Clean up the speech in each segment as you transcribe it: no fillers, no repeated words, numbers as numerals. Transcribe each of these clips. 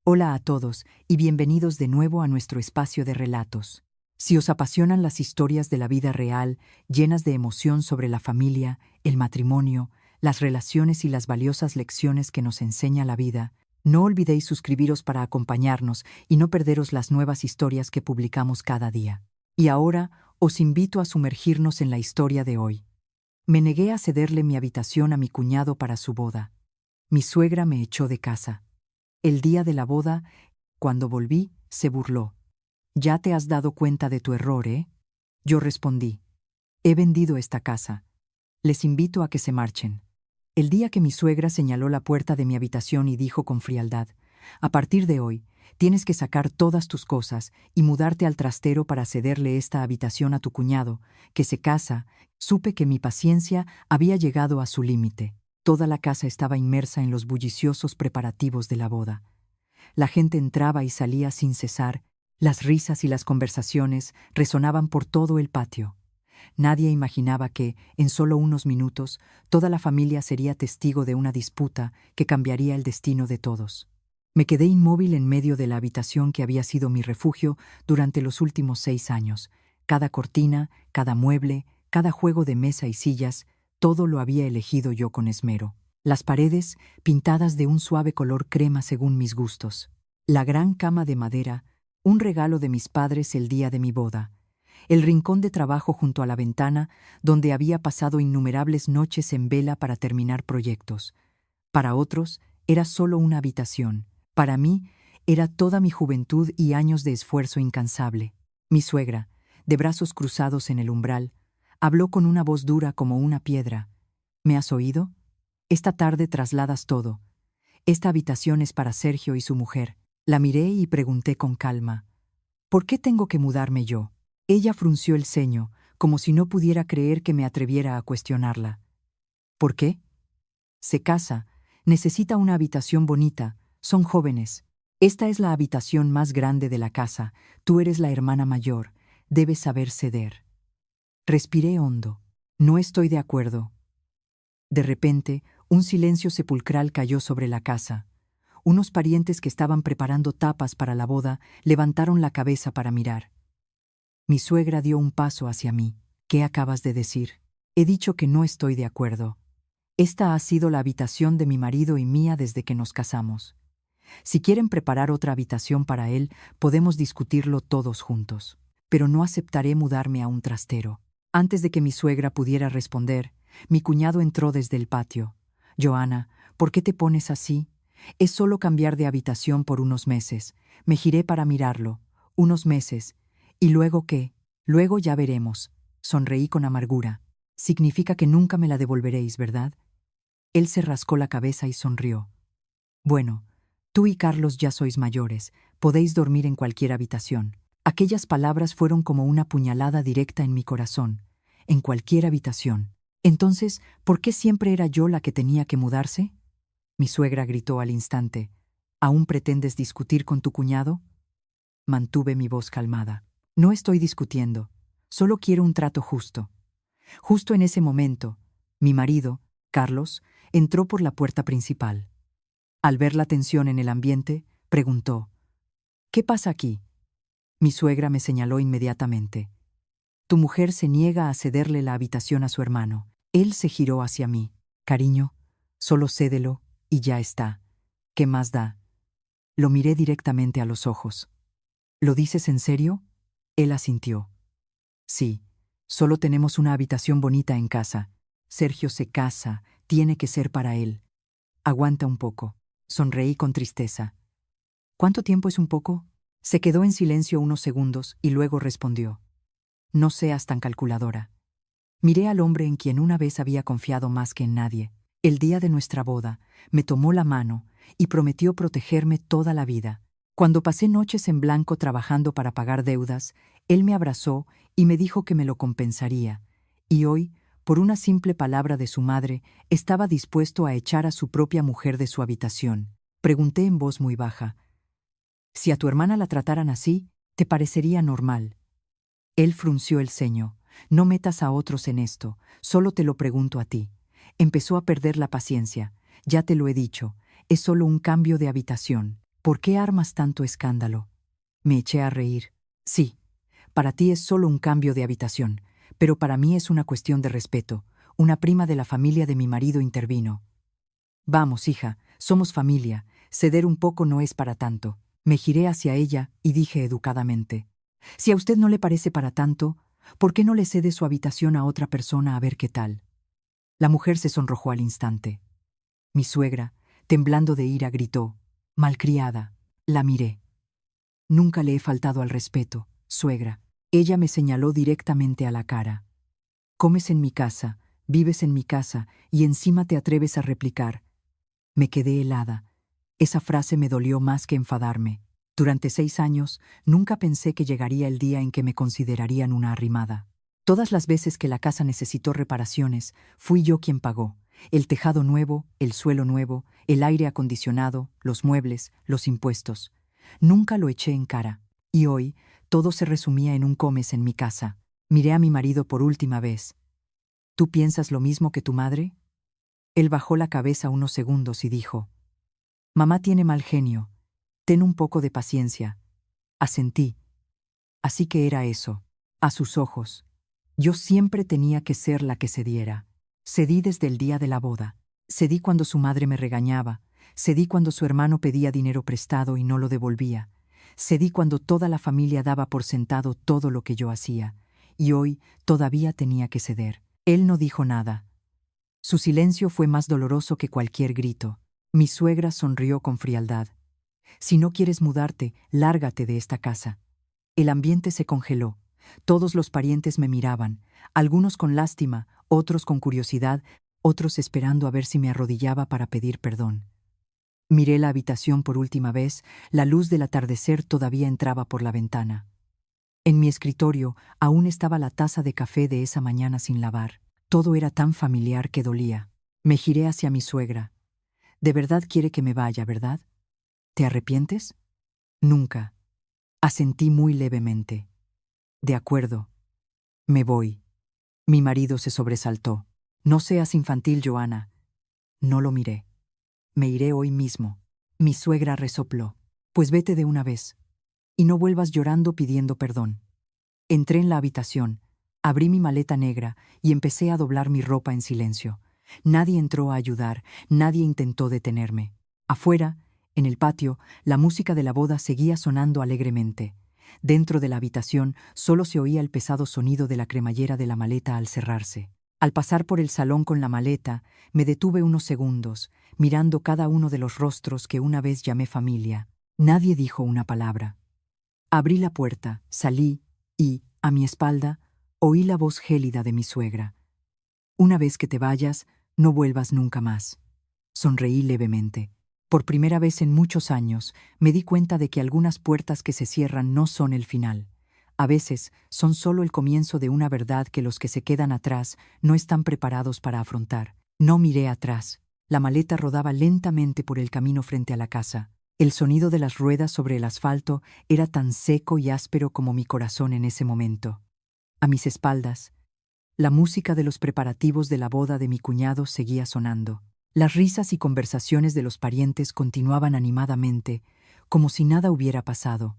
Hola a todos y bienvenidos de nuevo a nuestro espacio de relatos. Si os apasionan las historias de la vida real, llenas de emoción sobre la familia, el matrimonio, las relaciones y las valiosas lecciones que nos enseña la vida, no olvidéis suscribiros para acompañarnos y no perderos las nuevas historias que publicamos cada día. Y ahora os invito a sumergirnos en la historia de hoy. Me negué a cederle mi habitación a mi cuñado para su boda. Mi suegra me echó de casa. El día de la boda, cuando volví, se burló. «¿Ya te has dado cuenta de tu error, eh?» Yo respondí: «He vendido esta casa. Les invito a que se marchen». El día que mi suegra señaló la puerta de mi habitación y dijo con frialdad: «A partir de hoy, tienes que sacar todas tus cosas y mudarte al trastero para cederle esta habitación a tu cuñado, que se casa», supe que mi paciencia había llegado a su límite. Toda la casa estaba inmersa en los bulliciosos preparativos de la boda. La gente entraba y salía sin cesar, las risas y las conversaciones resonaban por todo el patio. Nadie imaginaba que, en solo unos minutos, toda la familia sería testigo de una disputa que cambiaría el destino de todos. Me quedé inmóvil en medio de la habitación que había sido mi refugio durante los últimos 6 años. Cada cortina, cada mueble, cada juego de mesa y sillas, todo lo había elegido yo con esmero. Las paredes, pintadas de un suave color crema según mis gustos. La gran cama de madera, un regalo de mis padres el día de mi boda. El rincón de trabajo junto a la ventana, donde había pasado innumerables noches en vela para terminar proyectos. Para otros, era solo una habitación. Para mí, era toda mi juventud y años de esfuerzo incansable. Mi suegra, de brazos cruzados en el umbral, habló con una voz dura como una piedra. «¿Me has oído? Esta tarde trasladas todo. Esta habitación es para Sergio y su mujer». La miré y pregunté con calma: «¿Por qué tengo que mudarme yo?» Ella frunció el ceño, como si no pudiera creer que me atreviera a cuestionarla. «¿Por qué?» «Se casa, necesita una habitación bonita, son jóvenes. Esta es la habitación más grande de la casa, tú eres la hermana mayor, debes saber ceder». Respiré hondo. «No estoy de acuerdo». De repente, un silencio sepulcral cayó sobre la casa. Unos parientes que estaban preparando tapas para la boda levantaron la cabeza para mirar. Mi suegra dio un paso hacia mí. «¿Qué acabas de decir?» «He dicho que no estoy de acuerdo. Esta ha sido la habitación de mi marido y mía desde que nos casamos. Si quieren preparar otra habitación para él, podemos discutirlo todos juntos. Pero no aceptaré mudarme a un trastero». Antes de que mi suegra pudiera responder, mi cuñado entró desde el patio. «Joana, ¿por qué te pones así? Es solo cambiar de habitación por unos meses». Me giré para mirarlo. «¿Unos meses? ¿Y luego qué?» «Luego ya veremos». Sonreí con amargura. «Significa que nunca me la devolveréis, ¿verdad?» Él se rascó la cabeza y sonrió. «Bueno, tú y Carlos ya sois mayores, podéis dormir en cualquier habitación». Aquellas palabras fueron como una puñalada directa en mi corazón. En cualquier habitación. Entonces, ¿por qué siempre era yo la que tenía que mudarse? Mi suegra gritó al instante: «¿Aún pretendes discutir con tu cuñado?» Mantuve mi voz calmada. «No estoy discutiendo, solo quiero un trato justo». Justo en ese momento, mi marido, Carlos, entró por la puerta principal. Al ver la tensión en el ambiente, preguntó: «¿Qué pasa aquí?» Mi suegra me señaló inmediatamente. «Tu mujer se niega a cederle la habitación a su hermano». Él se giró hacia mí. «Cariño, solo cédelo y ya está. ¿Qué más da?» Lo miré directamente a los ojos. «¿Lo dices en serio?» Él asintió. «Sí, solo tenemos una habitación bonita en casa. Sergio se casa, tiene que ser para él. Aguanta un poco». Sonreí con tristeza. «¿Cuánto tiempo es un poco?» Se quedó en silencio unos segundos y luego respondió: «No seas tan calculadora». Miré al hombre en quien una vez había confiado más que en nadie. El día de nuestra boda, me tomó la mano y prometió protegerme toda la vida. Cuando pasé noches en blanco trabajando para pagar deudas, él me abrazó y me dijo que me lo compensaría. Y hoy, por una simple palabra de su madre, estaba dispuesto a echar a su propia mujer de su habitación. Pregunté en voz muy baja: «Si a tu hermana la trataran así, ¿te parecería normal?» Él frunció el ceño. «No metas a otros en esto, solo te lo pregunto a ti». Empezó a perder la paciencia. «Ya te lo he dicho, es solo un cambio de habitación. ¿Por qué armas tanto escándalo? Me eché a reír. Sí, para ti es solo un cambio de habitación, pero para mí es una cuestión de respeto. Una prima de la familia de mi marido intervino. Vamos, hija, somos familia, ceder un poco no es para tanto. Me giré hacia ella y dije educadamente: si a usted no le parece para tanto, ¿por qué no le cede su habitación a otra persona a ver qué tal? La mujer se sonrojó al instante. Mi suegra, temblando de ira, gritó: malcriada. La miré. Nunca le he faltado al respeto, suegra. Ella me señaló directamente a la cara. Comes en mi casa, vives en mi casa y encima te atreves a replicar. Me quedé helada. Esa frase me dolió más que enfadarme. Durante 6 años, nunca pensé que llegaría el día en que me considerarían una arrimada. Todas las veces que la casa necesitó reparaciones, fui yo quien pagó. El tejado nuevo, el suelo nuevo, el aire acondicionado, los muebles, los impuestos. Nunca lo eché en cara. Y hoy, todo se resumía en un comes en mi casa. Miré a mi marido por última vez. ¿Tú piensas lo mismo que tu madre? Él bajó la cabeza unos segundos y dijo: mamá tiene mal genio. Ten un poco de paciencia. Asentí. Así que era eso. A sus ojos. Yo siempre tenía que ser la que cediera. Cedí desde el día de la boda. Cedí cuando su madre me regañaba. Cedí cuando su hermano pedía dinero prestado y no lo devolvía. Cedí cuando toda la familia daba por sentado todo lo que yo hacía. Y hoy todavía tenía que ceder. Él no dijo nada. Su silencio fue más doloroso que cualquier grito. Mi suegra sonrió con frialdad. Si no quieres mudarte, lárgate de esta casa. El ambiente se congeló. Todos los parientes me miraban, algunos con lástima, otros con curiosidad, otros esperando a ver si me arrodillaba para pedir perdón. Miré la habitación por última vez, la luz del atardecer todavía entraba por la ventana. En mi escritorio aún estaba la taza de café de esa mañana sin lavar. Todo era tan familiar que dolía. Me giré hacia mi suegra. ¿De verdad quiere que me vaya, verdad? ¿Te arrepientes? Nunca. Asentí muy levemente. De acuerdo. Me voy. Mi marido se sobresaltó. No seas infantil, Joana. No lo miré. Me iré hoy mismo. Mi suegra resopló. Pues vete de una vez. Y no vuelvas llorando pidiendo perdón. Entré en la habitación, abrí mi maleta negra y empecé a doblar mi ropa en silencio. Nadie entró a ayudar, nadie intentó detenerme. Afuera, en el patio, la música de la boda seguía sonando alegremente. Dentro de la habitación solo se oía el pesado sonido de la cremallera de la maleta al cerrarse. Al pasar por el salón con la maleta, me detuve unos segundos, mirando cada uno de los rostros que una vez llamé familia. Nadie dijo una palabra. Abrí la puerta, salí y, a mi espalda, oí la voz gélida de mi suegra. Una vez que te vayas, no vuelvas nunca más. Sonreí levemente. Por primera vez en muchos años, me di cuenta de que algunas puertas que se cierran no son el final. A veces son solo el comienzo de una verdad que los que se quedan atrás no están preparados para afrontar. No miré atrás. La maleta rodaba lentamente por el camino frente a la casa. El sonido de las ruedas sobre el asfalto era tan seco y áspero como mi corazón en ese momento. A mis espaldas, la música de los preparativos de la boda de mi cuñado seguía sonando. Las risas y conversaciones de los parientes continuaban animadamente, como si nada hubiera pasado.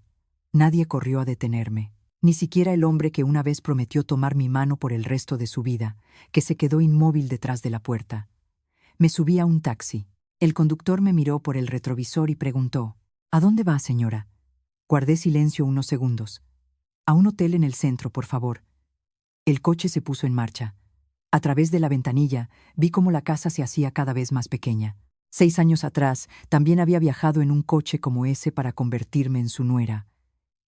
Nadie corrió a detenerme, ni siquiera el hombre que una vez prometió tomar mi mano por el resto de su vida, que se quedó inmóvil detrás de la puerta. Me subí a un taxi. El conductor me miró por el retrovisor y preguntó: ¿A dónde va, señora? Guardé silencio unos segundos. A un hotel en el centro, por favor. El coche se puso en marcha. A través de la ventanilla vi cómo la casa se hacía cada vez más pequeña. 6 años atrás también había viajado en un coche como ese para convertirme en su nuera.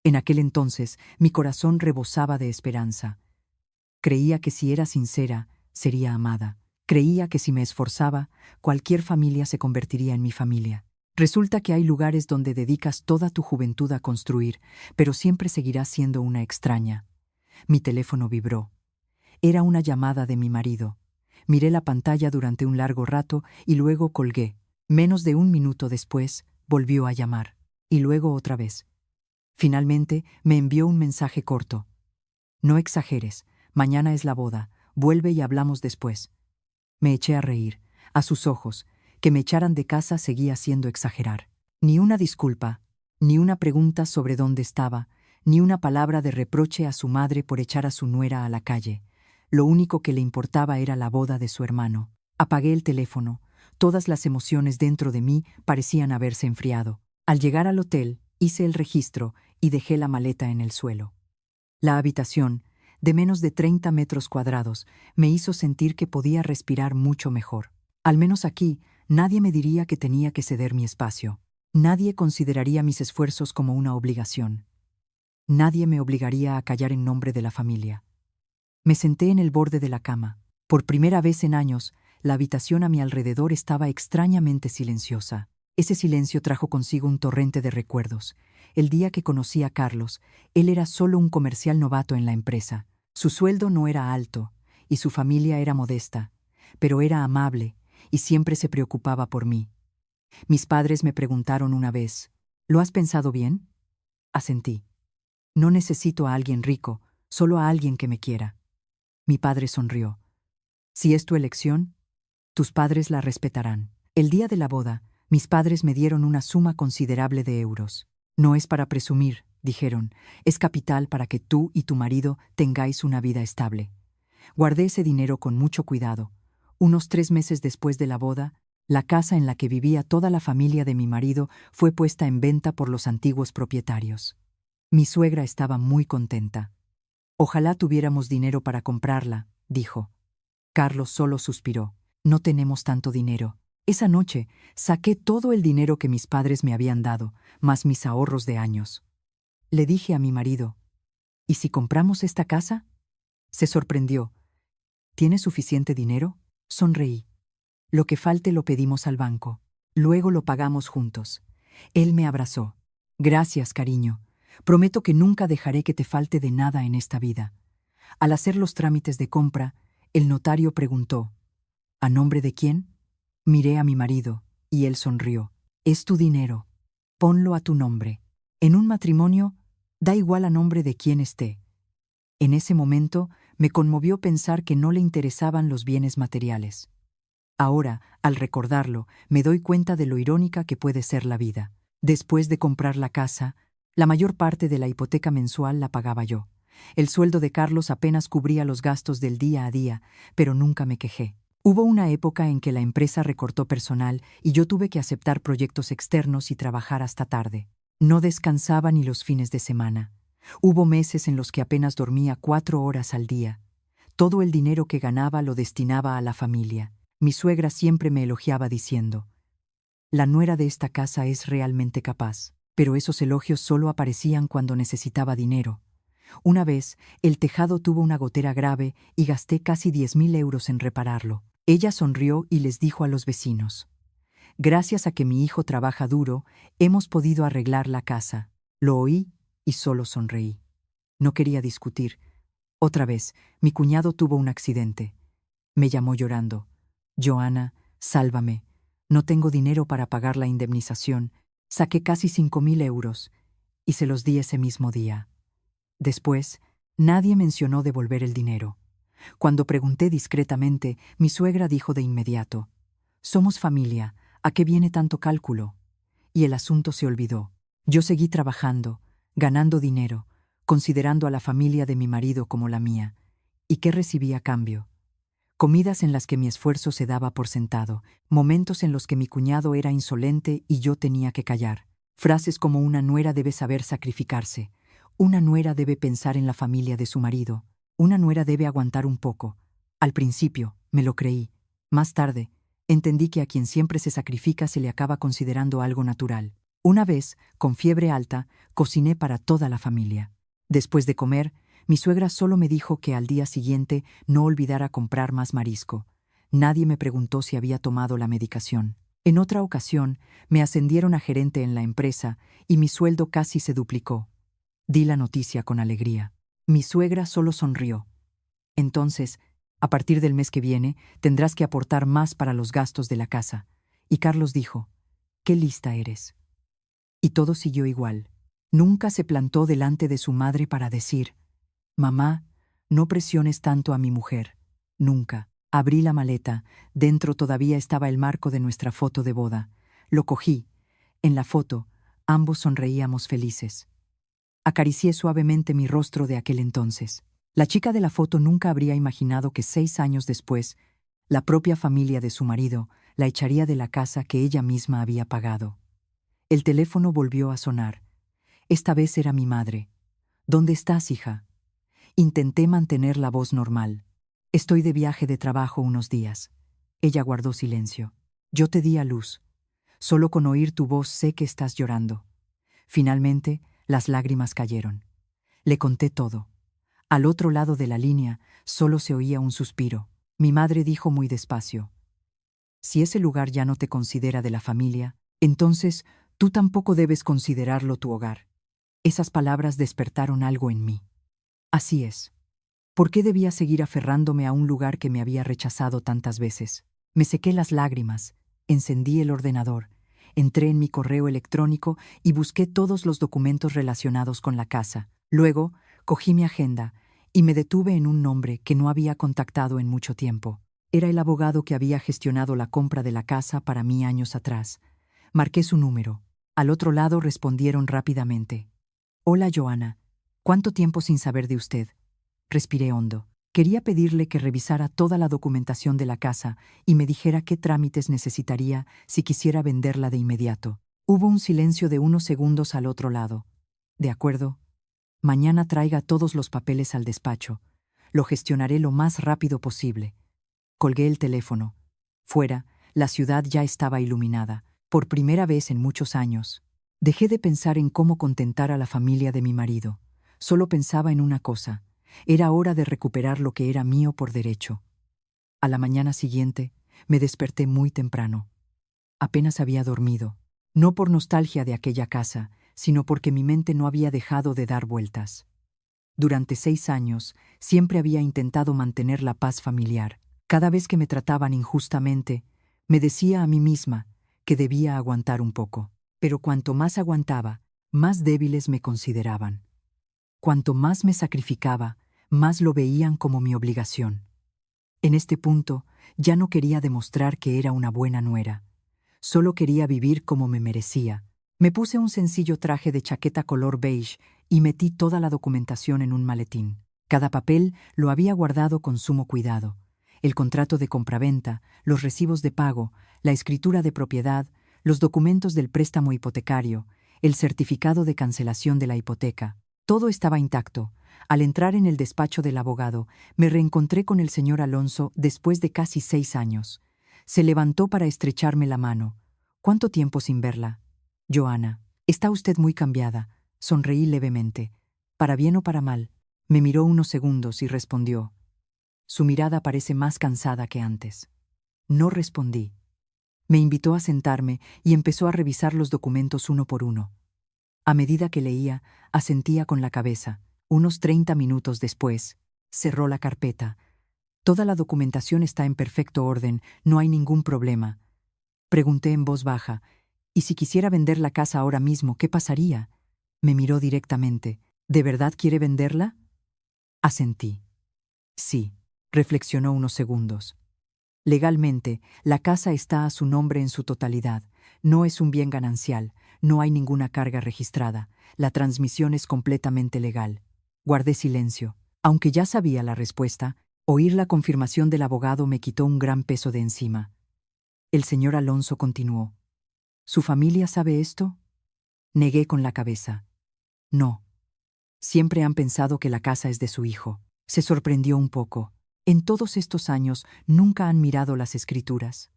En aquel entonces mi corazón rebosaba de esperanza. Creía que si era sincera, sería amada. Creía que si me esforzaba, cualquier familia se convertiría en mi familia. Resulta que hay lugares donde dedicas toda tu juventud a construir, pero siempre seguirás siendo una extraña. Mi teléfono vibró. Era una llamada de mi marido. Miré la pantalla durante un largo rato y luego colgué. Menos de 1 minuto después, volvió a llamar. Y luego otra vez. Finalmente, me envió un mensaje corto. No exageres, mañana es la boda, vuelve y hablamos después. Me eché a reír. A sus ojos, que me echaran de casa seguía siendo exagerar. Ni una disculpa, ni una pregunta sobre dónde estaba, ni una palabra de reproche a su madre por echar a su nuera a la calle. Lo único que le importaba era la boda de su hermano. Apagué el teléfono. Todas las emociones dentro de mí parecían haberse enfriado. Al llegar al hotel, hice el registro y dejé la maleta en el suelo. La habitación, de menos de 30 metros cuadrados, me hizo sentir que podía respirar mucho mejor. Al menos aquí, nadie me diría que tenía que ceder mi espacio. Nadie consideraría mis esfuerzos como una obligación. Nadie me obligaría a callar en nombre de la familia. Me senté en el borde de la cama. Por primera vez en años, la habitación a mi alrededor estaba extrañamente silenciosa. Ese silencio trajo consigo un torrente de recuerdos. El día que conocí a Carlos, él era solo un comercial novato en la empresa. Su sueldo no era alto, y su familia era modesta, pero era amable, y siempre se preocupaba por mí. Mis padres me preguntaron una vez, ¿lo has pensado bien? Asentí. No necesito a alguien rico, solo a alguien que me quiera. Mi padre sonrió. Si es tu elección, tus padres la respetarán. El día de la boda, mis padres me dieron una suma considerable de euros. No es para presumir, dijeron, es capital para que tú y tu marido tengáis una vida estable. Guardé ese dinero con mucho cuidado. Unos 3 meses después de la boda, la casa en la que vivía toda la familia de mi marido fue puesta en venta por los antiguos propietarios. Mi suegra estaba muy contenta. Ojalá tuviéramos dinero para comprarla, dijo. Carlos solo suspiró. No tenemos tanto dinero. Esa noche saqué todo el dinero que mis padres me habían dado, más mis ahorros de años. Le dije a mi marido, ¿y si compramos esta casa? Se sorprendió. ¿Tienes suficiente dinero? Sonreí. Lo que falte lo pedimos al banco. Luego lo pagamos juntos. Él me abrazó. Gracias, cariño. Prometo que nunca dejaré que te falte de nada en esta vida. Al hacer los trámites de compra, el notario preguntó, ¿a nombre de quién? Miré a mi marido, y él sonrió. Es tu dinero. Ponlo a tu nombre. En un matrimonio, da igual a nombre de quién esté. En ese momento, me conmovió pensar que no le interesaban los bienes materiales. Ahora, al recordarlo, me doy cuenta de lo irónica que puede ser la vida. Después de comprar la casa, la mayor parte de la hipoteca mensual la pagaba yo. El sueldo de Carlos apenas cubría los gastos del día a día, pero nunca me quejé. Hubo una época en que la empresa recortó personal y yo tuve que aceptar proyectos externos y trabajar hasta tarde. No descansaba ni los fines de semana. Hubo meses en los que apenas dormía 4 horas al día. Todo el dinero que ganaba lo destinaba a la familia. Mi suegra siempre me elogiaba diciendo, «La nuera de esta casa es realmente capaz». Pero esos elogios solo aparecían cuando necesitaba dinero. Una vez, el tejado tuvo una gotera grave y gasté casi 10.000 euros en repararlo. Ella sonrió y les dijo a los vecinos, «Gracias a que mi hijo trabaja duro, hemos podido arreglar la casa». Lo oí y solo sonreí. No quería discutir. Otra vez, mi cuñado tuvo un accidente. Me llamó llorando. «Joana, sálvame. No tengo dinero para pagar la indemnización». Saqué casi 5.000 euros y se los di ese mismo día. Después, nadie mencionó devolver el dinero. Cuando pregunté discretamente, mi suegra dijo de inmediato, «Somos familia, ¿a qué viene tanto cálculo?». Y el asunto se olvidó. Yo seguí trabajando, ganando dinero, considerando a la familia de mi marido como la mía. ¿Y qué recibí a cambio? Comidas en las que mi esfuerzo se daba por sentado, momentos en los que mi cuñado era insolente y yo tenía que callar. Frases como una nuera debe saber sacrificarse, una nuera debe pensar en la familia de su marido, una nuera debe aguantar un poco. Al principio, me lo creí. Más tarde, entendí que a quien siempre se sacrifica se le acaba considerando algo natural. Una vez, con fiebre alta, cociné para toda la familia. Después de comer, mi suegra solo me dijo que al día siguiente no olvidara comprar más marisco. Nadie me preguntó si había tomado la medicación. En otra ocasión, me ascendieron a gerente en la empresa y mi sueldo casi se duplicó. Di la noticia con alegría. Mi suegra solo sonrió. Entonces, a partir del mes que viene, tendrás que aportar más para los gastos de la casa. Y Carlos dijo, «Qué lista eres». Y todo siguió igual. Nunca se plantó delante de su madre para decir, «Mamá, no presiones tanto a mi mujer». Nunca. Abrí la maleta. Dentro todavía estaba el marco de nuestra foto de boda. Lo cogí. En la foto, ambos sonreíamos felices. Acaricié suavemente mi rostro de aquel entonces. La chica de la foto nunca habría imaginado que 6 años después, la propia familia de su marido la echaría de la casa que ella misma había pagado. El teléfono volvió a sonar. Esta vez era mi madre. ¿Dónde estás, hija? Intenté mantener la voz normal. Estoy de viaje de trabajo unos días. Ella guardó silencio. Yo te di a luz. Solo con oír tu voz sé que estás llorando. Finalmente, las lágrimas cayeron. Le conté todo. Al otro lado de la línea, solo se oía un suspiro. Mi madre dijo muy despacio: si ese lugar ya no te considera de la familia, entonces tú tampoco debes considerarlo tu hogar. Esas palabras despertaron algo en mí. Así es. ¿Por qué debía seguir aferrándome a un lugar que me había rechazado tantas veces? Me sequé las lágrimas, encendí el ordenador, entré en mi correo electrónico y busqué todos los documentos relacionados con la casa. Luego, cogí mi agenda y me detuve en un nombre que no había contactado en mucho tiempo. Era el abogado que había gestionado la compra de la casa para mí años atrás. Marqué su número. Al otro lado respondieron rápidamente: hola, Joana. ¿Cuánto tiempo sin saber de usted? Respiré hondo. Quería pedirle que revisara toda la documentación de la casa y me dijera qué trámites necesitaría si quisiera venderla de inmediato. Hubo un silencio de unos segundos al otro lado. De acuerdo. Mañana traiga todos los papeles al despacho. Lo gestionaré lo más rápido posible. Colgué el teléfono. Fuera, la ciudad ya estaba iluminada. Por primera vez en muchos años. Dejé de pensar en cómo contentar a la familia de mi marido. Solo pensaba en una cosa. Era hora de recuperar lo que era mío por derecho. A la mañana siguiente, me desperté muy temprano. Apenas había dormido. No por nostalgia de aquella casa, sino porque mi mente no había dejado de dar vueltas. Durante 6 años, siempre había intentado mantener la paz familiar. Cada vez que me trataban injustamente, me decía a mí misma que debía aguantar un poco. Pero cuanto más aguantaba, más débiles me consideraban. Cuanto más me sacrificaba, más lo veían como mi obligación. En este punto, ya no quería demostrar que era una buena nuera. Solo quería vivir como me merecía. Me puse un sencillo traje de chaqueta color beige y metí toda la documentación en un maletín. Cada papel lo había guardado con sumo cuidado. El contrato de compraventa, los recibos de pago, la escritura de propiedad, los documentos del préstamo hipotecario, el certificado de cancelación de la hipoteca. Todo estaba intacto. Al entrar en el despacho del abogado, me reencontré con el señor Alonso después de casi 6 años. Se levantó para estrecharme la mano. ¿Cuánto tiempo sin verla? Joana, está usted muy cambiada. Sonreí levemente. ¿Para bien o para mal? Me miró unos segundos y respondió. Su mirada parece más cansada que antes. No respondí. Me invitó a sentarme y empezó a revisar los documentos uno por uno. A medida que leía, asentía con la cabeza. Unos 30 minutos después, cerró la carpeta. Toda la documentación está en perfecto orden, no hay ningún problema. Pregunté en voz baja, ¿y si quisiera vender la casa ahora mismo, qué pasaría? Me miró directamente. ¿De verdad quiere venderla? Asentí. Sí, reflexionó unos segundos. Legalmente, la casa está a su nombre en su totalidad. No es un bien ganancial, no hay ninguna carga registrada. La transmisión es completamente legal. Guardé silencio. Aunque ya sabía la respuesta, oír la confirmación del abogado me quitó un gran peso de encima. El señor Alonso continuó. ¿Su familia sabe esto? Negué con la cabeza. No. Siempre han pensado que la casa es de su hijo. Se sorprendió un poco. En todos estos años nunca han mirado las escrituras.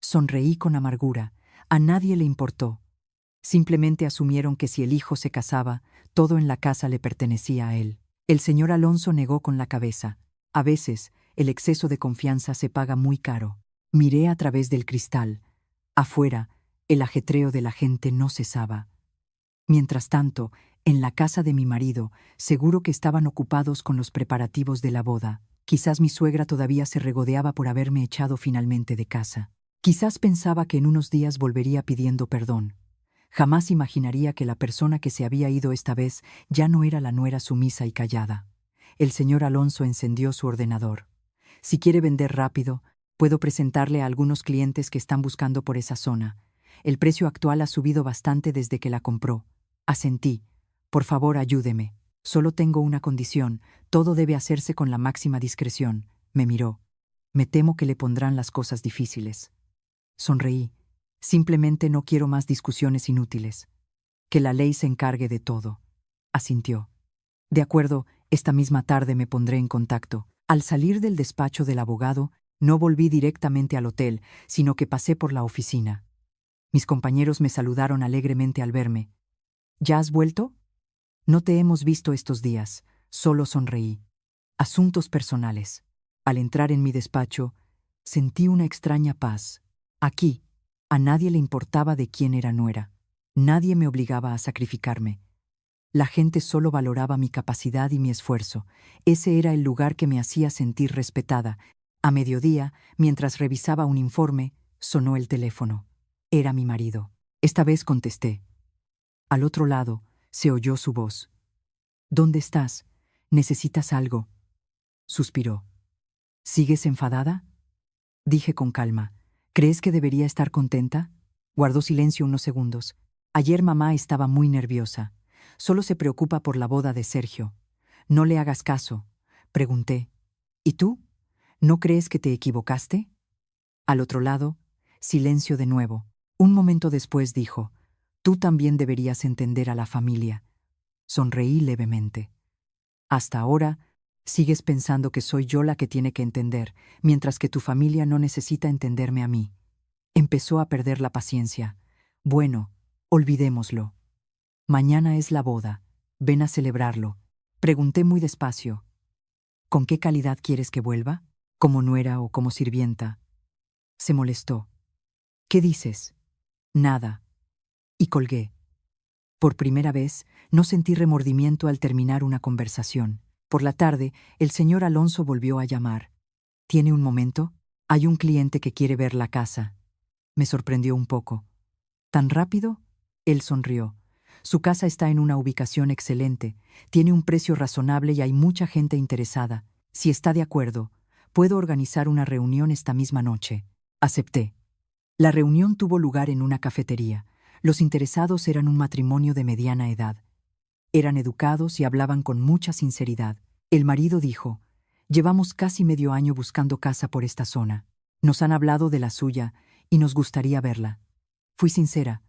Sonreí con amargura. A nadie le importó. Simplemente asumieron que si el hijo se casaba, todo en la casa le pertenecía a él. El señor Alonso negó con la cabeza. A veces, el exceso de confianza se paga muy caro. Miré a través del cristal. Afuera, el ajetreo de la gente no cesaba. Mientras tanto, en la casa de mi marido, seguro que estaban ocupados con los preparativos de la boda. Quizás mi suegra todavía se regodeaba por haberme echado finalmente de casa. Quizás pensaba que en unos días volvería pidiendo perdón. Jamás imaginaría que la persona que se había ido esta vez ya no era la nuera sumisa y callada. El señor Alonso encendió su ordenador. Si quiere vender rápido, puedo presentarle a algunos clientes que están buscando por esa zona. El precio actual ha subido bastante desde que la compró. Asentí. Por favor, ayúdeme. Solo tengo una condición. Todo debe hacerse con la máxima discreción. Me miró. Me temo que le pondrán las cosas difíciles. Sonreí. Simplemente no quiero más discusiones inútiles. Que la ley se encargue de todo. Asintió. De acuerdo, esta misma tarde me pondré en contacto. Al salir del despacho del abogado, no volví directamente al hotel, sino que pasé por la oficina. Mis compañeros me saludaron alegremente al verme. ¿Ya has vuelto? No te hemos visto estos días. Solo sonreí. Asuntos personales. Al entrar en mi despacho, sentí una extraña paz. Aquí, a nadie le importaba de quién era nuera. Nadie me obligaba a sacrificarme. La gente solo valoraba mi capacidad y mi esfuerzo. Ese era el lugar que me hacía sentir respetada. A mediodía, mientras revisaba un informe, sonó el teléfono. Era mi marido. Esta vez contesté. Al otro lado, se oyó su voz. ¿Dónde estás? ¿Necesitas algo? Suspiró. ¿Sigues enfadada? Dije con calma. ¿Crees que debería estar contenta? Guardó silencio unos segundos. Ayer mamá estaba muy nerviosa. Solo se preocupa por la boda de Sergio. No le hagas caso. Pregunté. ¿Y tú? ¿No crees que te equivocaste? Al otro lado, silencio de nuevo. Un momento después dijo, tú también deberías entender a la familia. Sonreí levemente. Hasta ahora, sigues pensando que soy yo la que tiene que entender, mientras que tu familia no necesita entenderme a mí. Empezó a perder la paciencia. Bueno, olvidémoslo. Mañana es la boda. Ven a celebrarlo. Pregunté muy despacio. ¿Con qué calidad quieres que vuelva? ¿Como nuera o como sirvienta? Se molestó. ¿Qué dices? Nada. Y colgué. Por primera vez, no sentí remordimiento al terminar una conversación. Por la tarde, el señor Alonso volvió a llamar. ¿Tiene un momento? Hay un cliente que quiere ver la casa. Me sorprendió un poco. ¿Tan rápido? Él sonrió. Su casa está en una ubicación excelente, tiene un precio razonable y hay mucha gente interesada. Si está de acuerdo, puedo organizar una reunión esta misma noche. Acepté. La reunión tuvo lugar en una cafetería. Los interesados eran un matrimonio de mediana edad. Eran educados y hablaban con mucha sinceridad. El marido dijo, llevamos casi medio año buscando casa por esta zona. Nos han hablado de la suya y nos gustaría verla. Fui sincera.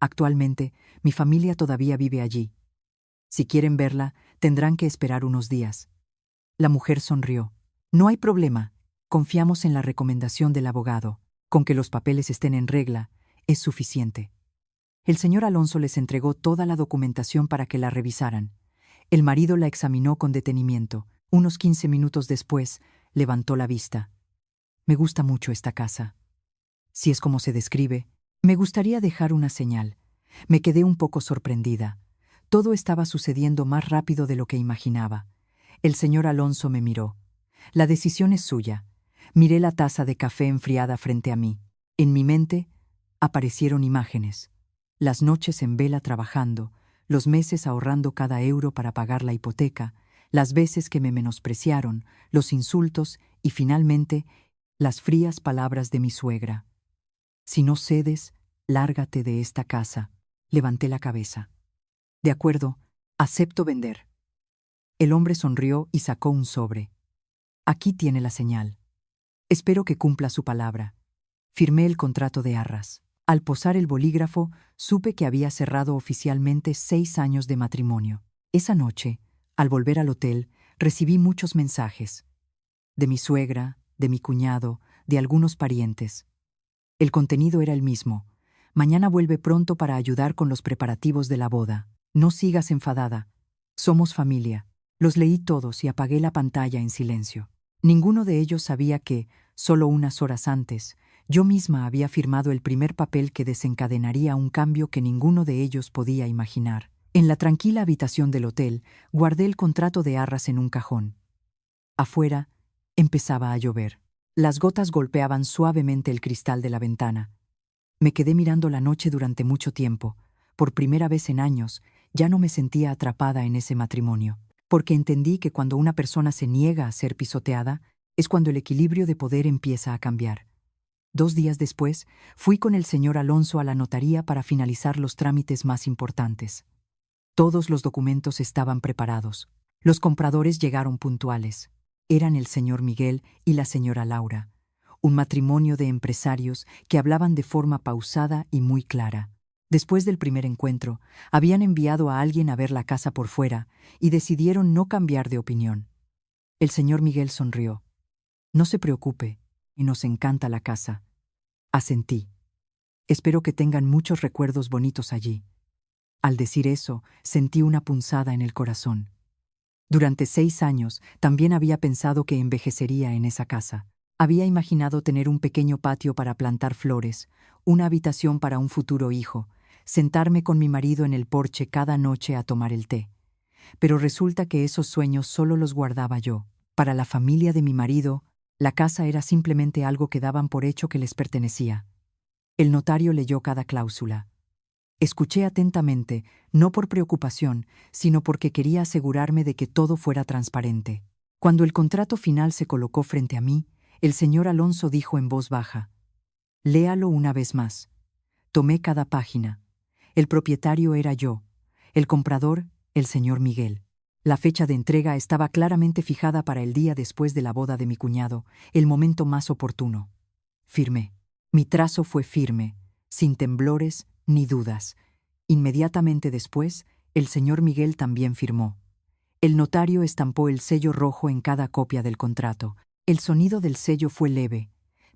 Actualmente, mi familia todavía vive allí. Si quieren verla, tendrán que esperar unos días. La mujer sonrió. No hay problema. Confiamos en la recomendación del abogado. Con que los papeles estén en regla, es suficiente. El señor Alonso les entregó toda la documentación para que la revisaran. El marido la examinó con detenimiento. Unos 15 minutos después, levantó la vista. Me gusta mucho esta casa. Si es como se describe, me gustaría dejar una señal. Me quedé un poco sorprendida. Todo estaba sucediendo más rápido de lo que imaginaba. El señor Alonso me miró. La decisión es suya. Miré la taza de café enfriada frente a mí. En mi mente aparecieron imágenes. Las noches en vela trabajando, los meses ahorrando cada euro para pagar la hipoteca, las veces que me menospreciaron, los insultos y finalmente las frías palabras de mi suegra. Si no cedes, lárgate de esta casa. Levanté la cabeza. De acuerdo, acepto vender. El hombre sonrió y sacó un sobre. Aquí tiene la señal. Espero que cumpla su palabra. Firmé el contrato de arras. Al posar el bolígrafo, supe que había cerrado oficialmente 6 años de matrimonio. Esa noche, al volver al hotel, recibí muchos mensajes. De mi suegra, de mi cuñado, de algunos parientes. El contenido era el mismo. Mañana vuelve pronto para ayudar con los preparativos de la boda. No sigas enfadada. Somos familia. Los leí todos y apagué la pantalla en silencio. Ninguno de ellos sabía que, solo unas horas antes, yo misma había firmado el primer papel que desencadenaría un cambio que ninguno de ellos podía imaginar. En la tranquila habitación del hotel, guardé el contrato de arras en un cajón. Afuera, empezaba a llover. Las gotas golpeaban suavemente el cristal de la ventana. Me quedé mirando la noche durante mucho tiempo. Por primera vez en años, ya no me sentía atrapada en ese matrimonio, porque entendí que cuando una persona se niega a ser pisoteada, es cuando el equilibrio de poder empieza a cambiar. 2 días después, fui con el señor Alonso a la notaría para finalizar los trámites más importantes. Todos los documentos estaban preparados. Los compradores llegaron puntuales. Eran el señor Miguel y la señora Laura, un matrimonio de empresarios que hablaban de forma pausada y muy clara. Después del primer encuentro, habían enviado a alguien a ver la casa por fuera y decidieron no cambiar de opinión. El señor Miguel sonrió. No se preocupe, y nos encanta la casa. Asentí. Espero que tengan muchos recuerdos bonitos allí. Al decir eso, sentí una punzada en el corazón. Durante 6 años también había pensado que envejecería en esa casa. Había imaginado tener un pequeño patio para plantar flores, una habitación para un futuro hijo, sentarme con mi marido en el porche cada noche a tomar el té. Pero resulta que esos sueños solo los guardaba yo. Para la familia de mi marido, la casa era simplemente algo que daban por hecho que les pertenecía. El notario leyó cada cláusula. Escuché atentamente, no por preocupación, sino porque quería asegurarme de que todo fuera transparente. Cuando el contrato final se colocó frente a mí, el señor Alonso dijo en voz baja: «Léalo una vez más». Tomé cada página. El propietario era yo, el comprador, el señor Miguel. La fecha de entrega estaba claramente fijada para el día después de la boda de mi cuñado, el momento más oportuno. Firmé. Mi trazo fue firme, sin temblores ni dudas. Inmediatamente después, el señor Miguel también firmó. El notario estampó el sello rojo en cada copia del contrato. El sonido del sello fue leve,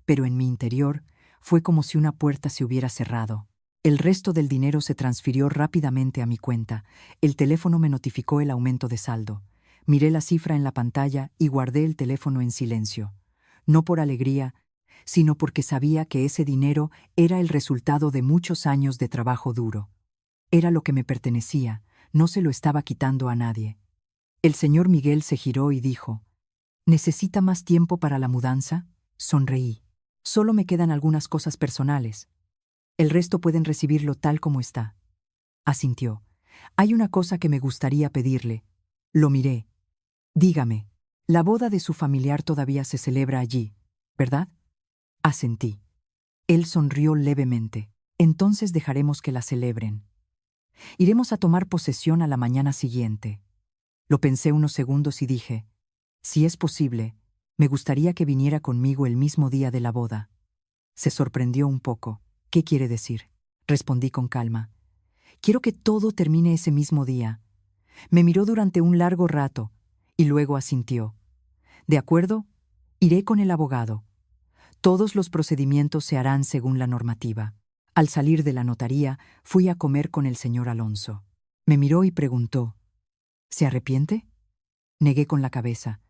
pero en mi interior fue como si una puerta se hubiera cerrado. El resto del dinero se transfirió rápidamente a mi cuenta. El teléfono me notificó el aumento de saldo. Miré la cifra en la pantalla y guardé el teléfono en silencio. No por alegría, sino porque sabía que ese dinero era el resultado de muchos años de trabajo duro. Era lo que me pertenecía, no se lo estaba quitando a nadie. El señor Miguel se giró y dijo: «¿Necesita más tiempo para la mudanza?». Sonreí. «Solo me quedan algunas cosas personales. El resto pueden recibirlo tal como está». Asintió. «Hay una cosa que me gustaría pedirle». Lo miré. «Dígame, la boda de su familiar todavía se celebra allí, ¿verdad?». Asentí. Él sonrió levemente. «Entonces dejaremos que la celebren. Iremos a tomar posesión a la mañana siguiente». Lo pensé unos segundos y dije: «Si es posible, me gustaría que viniera conmigo el mismo día de la boda». Se sorprendió un poco. «¿Qué quiere decir?». Respondí con calma. «Quiero que todo termine ese mismo día». Me miró durante un largo rato y luego asintió. «De acuerdo, iré con el abogado. Todos los procedimientos se harán según la normativa». Al salir de la notaría, fui a comer con el señor Alonso. Me miró y preguntó: «¿Se arrepiente?». Negué con la cabeza.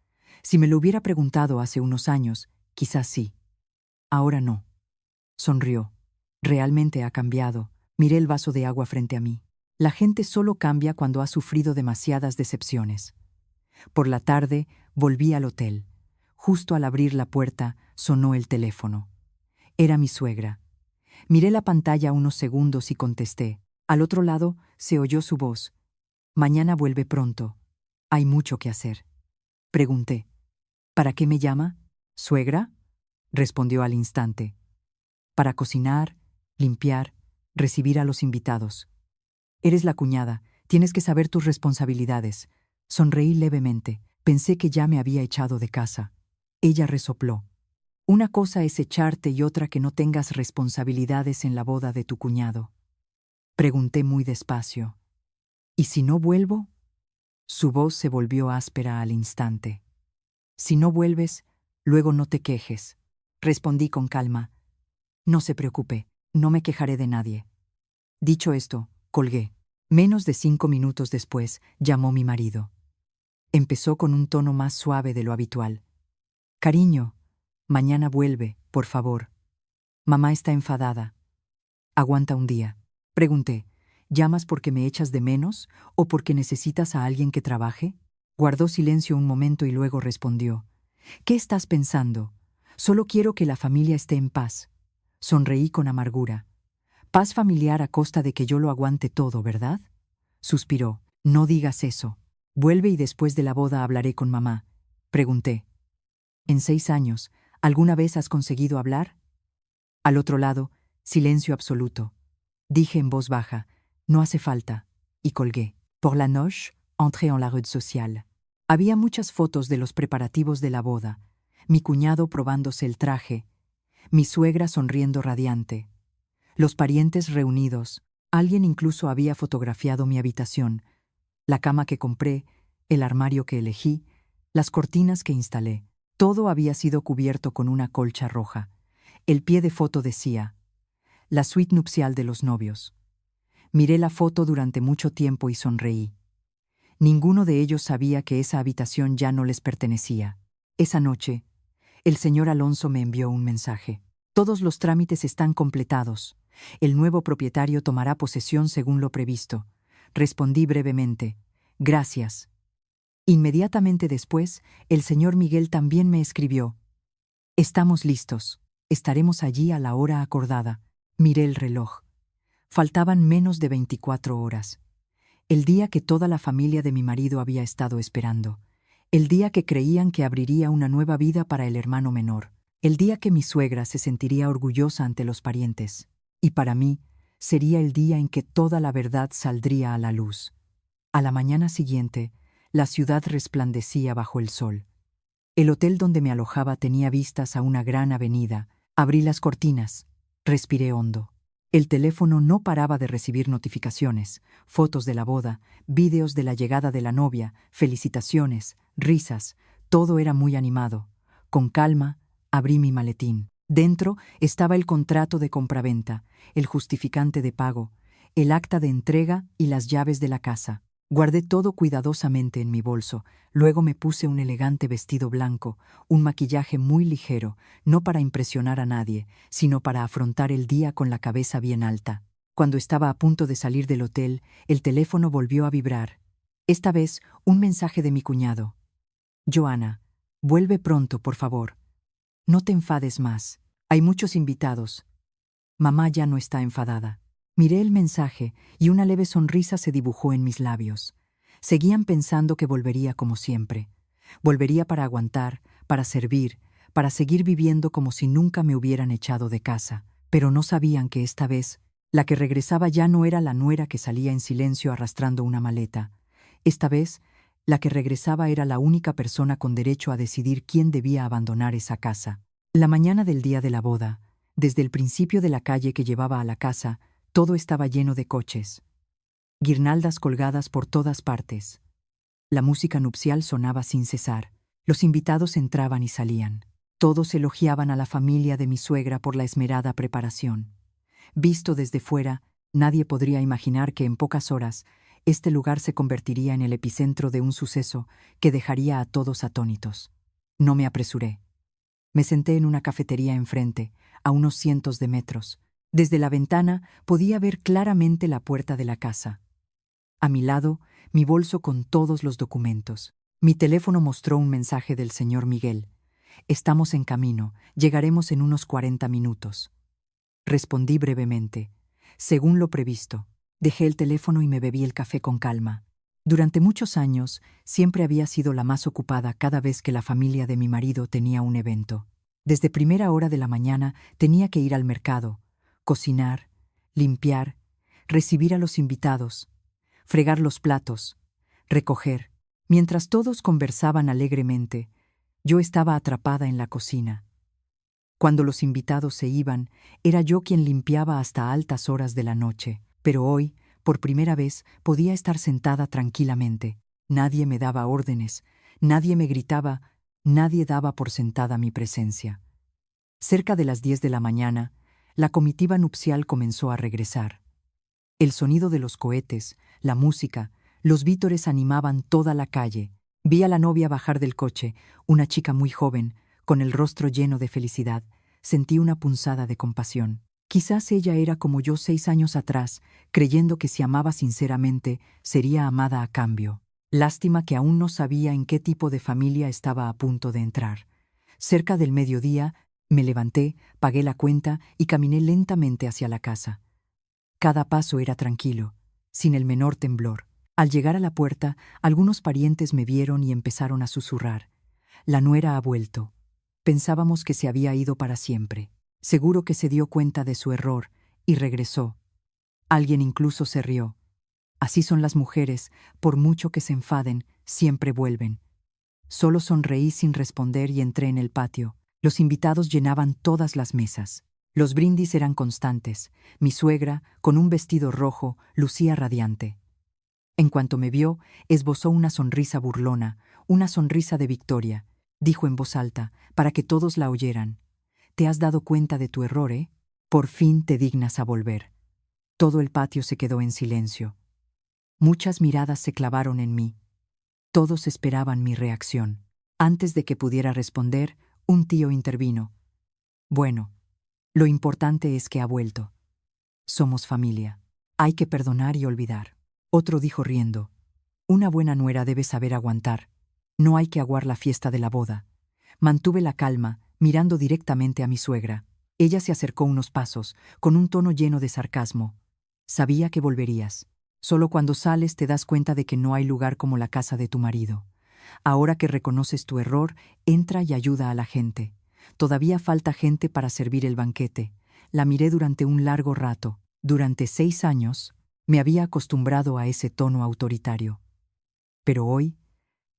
Si me lo hubiera preguntado hace unos años, quizás sí. Ahora no. Sonrió. «Realmente ha cambiado». Miré el vaso de agua frente a mí. La gente solo cambia cuando ha sufrido demasiadas decepciones. Por la tarde, volví al hotel. Justo al abrir la puerta, sonó el teléfono. Era mi suegra. Miré la pantalla unos segundos y contesté. Al otro lado se oyó su voz: «Mañana vuelve pronto. Hay mucho que hacer». Pregunté: «¿Para qué me llama?». «¿Suegra?», respondió al instante. «Para cocinar, limpiar, recibir a los invitados». «Eres la cuñada, tienes que saber tus responsabilidades». Sonreí levemente. Pensé que ya me había echado de casa. Ella resopló: «Una cosa es echarte y otra que no tengas responsabilidades en la boda de tu cuñado». Pregunté muy despacio: «¿Y si no vuelvo?». Su voz se volvió áspera al instante. «Si no vuelves, luego no te quejes». Respondí con calma: «No se preocupe, no me quejaré de nadie». Dicho esto, colgué. Menos de 5 minutos después, llamó mi marido. Empezó con un tono más suave de lo habitual. «Cariño, mañana vuelve, por favor. Mamá está enfadada. Aguanta un día». Pregunté: «¿Llamas porque me echas de menos o porque necesitas a alguien que trabaje?». Guardó silencio un momento y luego respondió: «¿Qué estás pensando? Solo quiero que la familia esté en paz». Sonreí con amargura. «Paz familiar a costa de que yo lo aguante todo, ¿verdad?». Suspiró: «No digas eso. Vuelve y después de la boda hablaré con mamá». Pregunté: «En 6 años, ¿alguna vez has conseguido hablar?». Al otro lado, silencio absoluto. Dije en voz baja, no hace falta, y colgué. Por la noche, entré en la red social. Había muchas fotos de los preparativos de la boda, mi cuñado probándose el traje, mi suegra sonriendo radiante, los parientes reunidos. Alguien incluso había fotografiado mi habitación, la cama que compré, el armario que elegí, las cortinas que instalé. Todo había sido cubierto con una colcha roja. El pie de foto decía, la suite nupcial de los novios. Miré la foto durante mucho tiempo y sonreí. Ninguno de ellos sabía que esa habitación ya no les pertenecía. Esa noche, el señor Alonso me envió un mensaje. Todos los trámites están completados. El nuevo propietario tomará posesión según lo previsto. Respondí brevemente, gracias. Inmediatamente después, el señor Miguel también me escribió. Estamos listos. Estaremos allí a la hora acordada. Miré el reloj. Faltaban menos de 24 horas. El día que toda la familia de mi marido había estado esperando. El día que creían que abriría una nueva vida para el hermano menor. El día que mi suegra se sentiría orgullosa ante los parientes. Y para mí, sería el día en que toda la verdad saldría a la luz. A la mañana siguiente, la ciudad resplandecía bajo el sol. El hotel donde me alojaba tenía vistas a una gran avenida. Abrí las cortinas. Respiré hondo. El teléfono no paraba de recibir notificaciones, fotos de la boda, vídeos de la llegada de la novia, felicitaciones, risas. Todo era muy animado. Con calma, abrí mi maletín. Dentro estaba el contrato de compraventa, el justificante de pago, el acta de entrega y las llaves de la casa. Guardé todo cuidadosamente en mi bolso. Luego me puse un elegante vestido blanco, un maquillaje muy ligero, no para impresionar a nadie, sino para afrontar el día con la cabeza bien alta. Cuando estaba a punto de salir del hotel, el teléfono volvió a vibrar. Esta vez, un mensaje de mi cuñado. Joana, vuelve pronto, por favor. No te enfades más. Hay muchos invitados. Mamá ya no está enfadada. Miré el mensaje y una leve sonrisa se dibujó en mis labios. Seguían pensando que volvería como siempre. Volvería para aguantar, para servir, para seguir viviendo como si nunca me hubieran echado de casa. Pero no sabían que esta vez, la que regresaba ya no era la nuera que salía en silencio arrastrando una maleta. Esta vez, la que regresaba era la única persona con derecho a decidir quién debía abandonar esa casa. La mañana del día de la boda, desde el principio de la calle que llevaba a la casa, todo estaba lleno de coches. Guirnaldas colgadas por todas partes. La música nupcial sonaba sin cesar. Los invitados entraban y salían. Todos elogiaban a la familia de mi suegra por la esmerada preparación. Visto desde fuera, nadie podría imaginar que en pocas horas este lugar se convertiría en el epicentro de un suceso que dejaría a todos atónitos. No me apresuré. Me senté en una cafetería enfrente, a unos cientos de metros. Desde la ventana podía ver claramente la puerta de la casa. A mi lado, mi bolso con todos los documentos. Mi teléfono mostró un mensaje del señor Miguel. Estamos en camino, llegaremos en unos 40 minutos. Respondí brevemente. Según lo previsto. Dejé el teléfono y me bebí el café con calma. Durante muchos años, siempre había sido la más ocupada cada vez que la familia de mi marido tenía un evento. Desde primera hora de la mañana tenía que ir al mercado, cocinar, limpiar, recibir a los invitados, fregar los platos, recoger. Mientras todos conversaban alegremente, yo estaba atrapada en la cocina. Cuando los invitados se iban, era yo quien limpiaba hasta altas horas de la noche. Pero hoy, por primera vez, podía estar sentada tranquilamente. Nadie me daba órdenes, nadie me gritaba, nadie daba por sentada mi presencia. Cerca de las 10 de la mañana, la comitiva nupcial comenzó a regresar. El sonido de los cohetes, la música, los vítores animaban toda la calle. Vi a la novia bajar del coche, una chica muy joven, con el rostro lleno de felicidad. Sentí una punzada de compasión. Quizás ella era como yo 6 años atrás, creyendo que si amaba sinceramente, sería amada a cambio. Lástima que aún no sabía en qué tipo de familia estaba a punto de entrar. Cerca del mediodía, me levanté, pagué la cuenta y caminé lentamente hacia la casa. Cada paso era tranquilo, sin el menor temblor. Al llegar a la puerta, algunos parientes me vieron y empezaron a susurrar. La nuera ha vuelto. Pensábamos que se había ido para siempre. Seguro que se dio cuenta de su error y regresó. Alguien incluso se rió. Así son las mujeres, por mucho que se enfaden, siempre vuelven. Solo sonreí sin responder y entré en el patio. Los invitados llenaban todas las mesas. Los brindis eran constantes. Mi suegra, con un vestido rojo, lucía radiante. En cuanto me vio, esbozó una sonrisa burlona, una sonrisa de victoria. Dijo en voz alta, para que todos la oyeran: «¿Te has dado cuenta de tu error, eh? Por fin te dignas a volver». Todo el patio se quedó en silencio. Muchas miradas se clavaron en mí. Todos esperaban mi reacción. Antes de que pudiera responder, un tío intervino. «Bueno, lo importante es que ha vuelto. Somos familia. Hay que perdonar y olvidar». Otro dijo riendo: «Una buena nuera debe saber aguantar. No hay que aguar la fiesta de la boda». Mantuve la calma, mirando directamente a mi suegra. Ella se acercó unos pasos, con un tono lleno de sarcasmo. «Sabía que volverías. Solo cuando sales te das cuenta de que no hay lugar como la casa de tu marido. Ahora que reconoces tu error, entra y ayuda a la gente. Todavía falta gente para servir el banquete». La miré durante un largo rato. Durante 6 años, me había acostumbrado a ese tono autoritario. Pero hoy,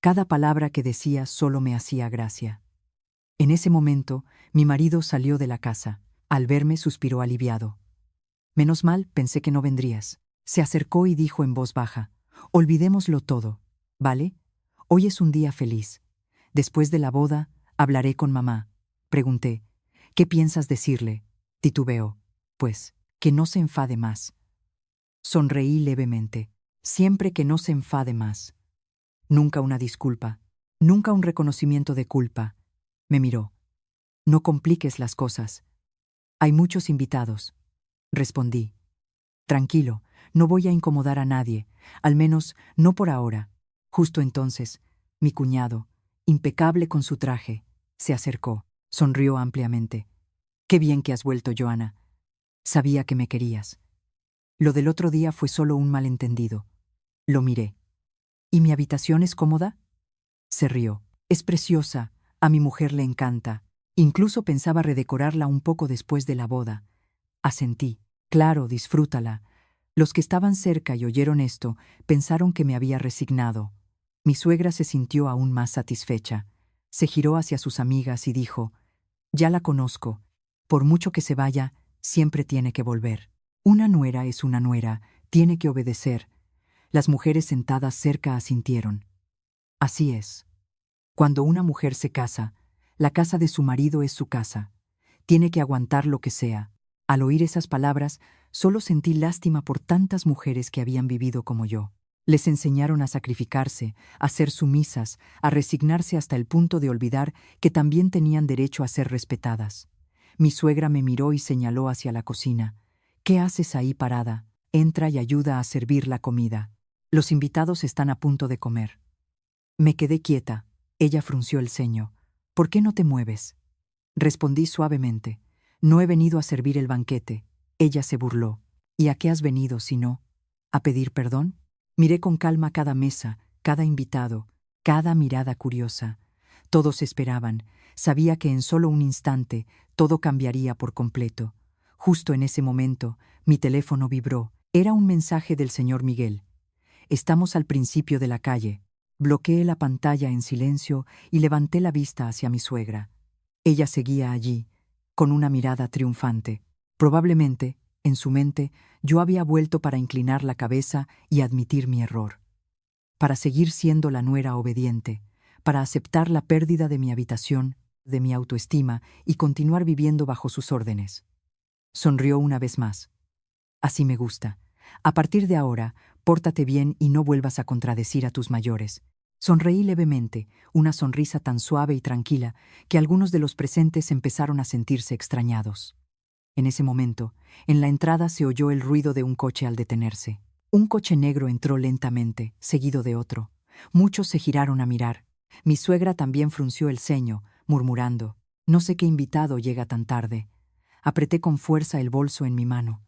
cada palabra que decía solo me hacía gracia. En ese momento, mi marido salió de la casa. Al verme, suspiró aliviado. «Menos mal, pensé que no vendrías». Se acercó y dijo en voz baja: «Olvidémoslo todo, ¿vale? Hoy es un día feliz. Después de la boda, hablaré con mamá». Pregunté: «¿Qué piensas decirle?» Titubeó: «Pues, que no se enfade más». Sonreí levemente. Siempre que no se enfade más. Nunca una disculpa, nunca un reconocimiento de culpa. Me miró. «No compliques las cosas. Hay muchos invitados». Respondí: «Tranquilo, no voy a incomodar a nadie, al menos no por ahora». Justo entonces, mi cuñado, impecable con su traje, se acercó. Sonrió ampliamente. «Qué bien que has vuelto, Joana. Sabía que me querías. Lo del otro día fue solo un malentendido». Lo miré. «¿Y mi habitación es cómoda?» Se rió. «Es preciosa, a mi mujer le encanta. Incluso pensaba redecorarla un poco después de la boda». Asentí. «Claro, disfrútala». Los que estaban cerca y oyeron esto pensaron que me había resignado. Mi suegra se sintió aún más satisfecha. Se giró hacia sus amigas y dijo: «Ya la conozco. Por mucho que se vaya, siempre tiene que volver. Una nuera es una nuera, tiene que obedecer». Las mujeres sentadas cerca asintieron. Así es. Cuando una mujer se casa, la casa de su marido es su casa. Tiene que aguantar lo que sea. Al oír esas palabras, solo sentí lástima por tantas mujeres que habían vivido como yo. Les enseñaron a sacrificarse, a ser sumisas, a resignarse hasta el punto de olvidar que también tenían derecho a ser respetadas. Mi suegra me miró y señaló hacia la cocina. «¿Qué haces ahí parada? Entra y ayuda a servir la comida. Los invitados están a punto de comer». Me quedé quieta. Ella frunció el ceño. «¿Por qué no te mueves?». Respondí suavemente: «No he venido a servir el banquete». Ella se burló. «¿Y a qué has venido, si no? ¿A pedir perdón?». Miré con calma cada mesa, cada invitado, cada mirada curiosa. Todos esperaban. Sabía que en solo un instante todo cambiaría por completo. Justo en ese momento, mi teléfono vibró. Era un mensaje del señor Miguel. «Estamos al principio de la calle». Bloqueé la pantalla en silencio y levanté la vista hacia mi suegra. Ella seguía allí, con una mirada triunfante. Probablemente, en su mente, yo había vuelto para inclinar la cabeza y admitir mi error. Para seguir siendo la nuera obediente, para aceptar la pérdida de mi habitación, de mi autoestima y continuar viviendo bajo sus órdenes. Sonrió una vez más. «Así me gusta. A partir de ahora, pórtate bien y no vuelvas a contradecir a tus mayores». Sonreí levemente, una sonrisa tan suave y tranquila que algunos de los presentes empezaron a sentirse extrañados. En ese momento, en la entrada se oyó el ruido de un coche al detenerse. Un coche negro entró lentamente, seguido de otro. Muchos se giraron a mirar. Mi suegra también frunció el ceño, murmurando: «No sé qué invitado llega tan tarde». Apreté con fuerza el bolso en mi mano.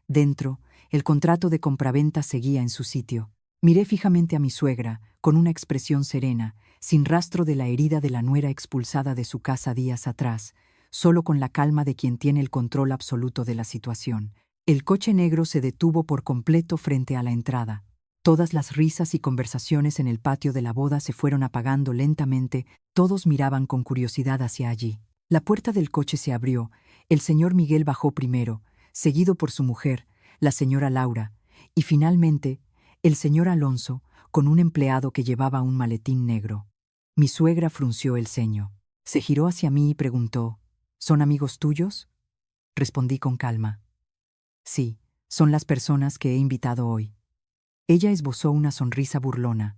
Dentro, el contrato de compraventa seguía en su sitio. Miré fijamente a mi suegra, con una expresión serena, sin rastro de la herida de la nuera expulsada de su casa días atrás. solo con la calma de quien tiene el control absoluto de la situación. El coche negro se detuvo por completo frente a la entrada. Todas las risas y conversaciones en el patio de la boda se fueron apagando lentamente, todos miraban con curiosidad hacia allí. La puerta del coche se abrió, el señor Miguel bajó primero, seguido por su mujer, la señora Laura, y finalmente, el señor Alonso, con un empleado que llevaba un maletín negro. Mi suegra frunció el ceño. Se giró hacia mí y preguntó, ¿son amigos tuyos? Respondí con calma. Sí, son las personas que he invitado hoy. Ella esbozó una sonrisa burlona.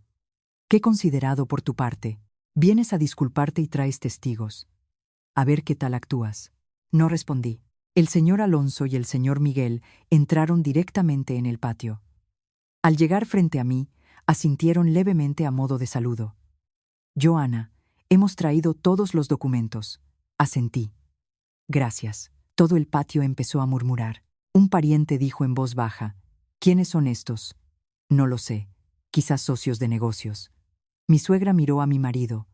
Qué considerado por tu parte. Vienes a disculparte y traes testigos. A ver qué tal actúas. No respondí. El señor Alonso y el señor Miguel entraron directamente en el patio. Al llegar frente a mí, asintieron levemente a modo de saludo. Joana, hemos traído todos los documentos. Asentí. Gracias. Todo el patio empezó a murmurar. Un pariente dijo en voz baja, ¿quiénes son estos? No lo sé. Quizás socios de negocios. Mi suegra miró a mi marido.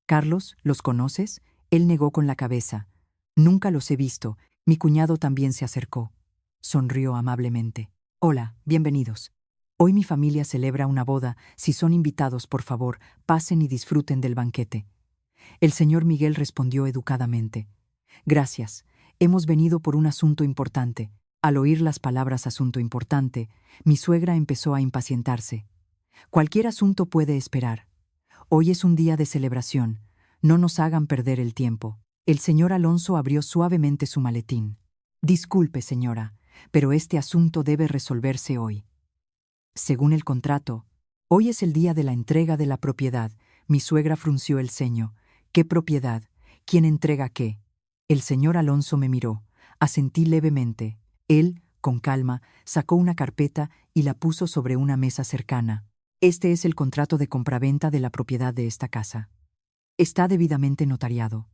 Carlos, ¿los conoces? Él negó con la cabeza. Nunca los he visto. Mi cuñado también se acercó. Sonrió amablemente. Hola, bienvenidos. Hoy mi familia celebra una boda. Si son invitados, por favor, pasen y disfruten del banquete. El señor Miguel respondió educadamente. Gracias. Hemos venido por un asunto importante. Al oír las palabras asunto importante, mi suegra empezó a impacientarse. Cualquier asunto puede esperar. Hoy es un día de celebración. No nos hagan perder el tiempo. El señor Alonso abrió suavemente su maletín. Disculpe, señora, pero este asunto debe resolverse hoy. Según el contrato, hoy es el día de la entrega de la propiedad. Mi suegra frunció el ceño. ¿Qué propiedad? ¿Quién entrega qué? El señor Alonso me miró. Asentí levemente. Él, con calma, sacó una carpeta y la puso sobre una mesa cercana. Este es el contrato de compraventa de la propiedad de esta casa. Está debidamente notariado.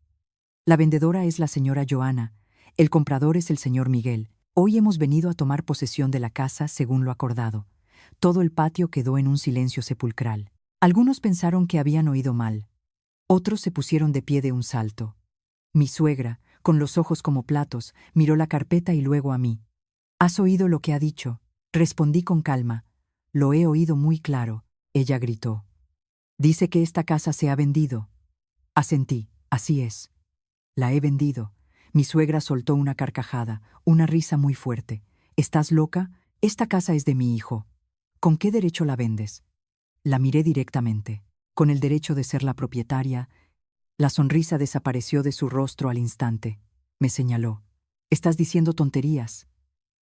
La vendedora es la señora Joana. El comprador es el señor Miguel. Hoy hemos venido a tomar posesión de la casa según lo acordado. Todo el patio quedó en un silencio sepulcral. Algunos pensaron que habían oído mal. Otros se pusieron de pie de un salto. Mi suegra, con los ojos como platos, miró la carpeta y luego a mí. ¿Has oído lo que ha dicho? Respondí con calma. Lo he oído muy claro. Ella gritó. Dice que esta casa se ha vendido. Asentí. Así es. La he vendido. Mi suegra soltó una carcajada, una risa muy fuerte. ¿Estás loca? Esta casa es de mi hijo. ¿Con qué derecho la vendes? La miré directamente. Con el derecho de ser la propietaria. La sonrisa desapareció de su rostro al instante. Me señaló. Estás diciendo tonterías.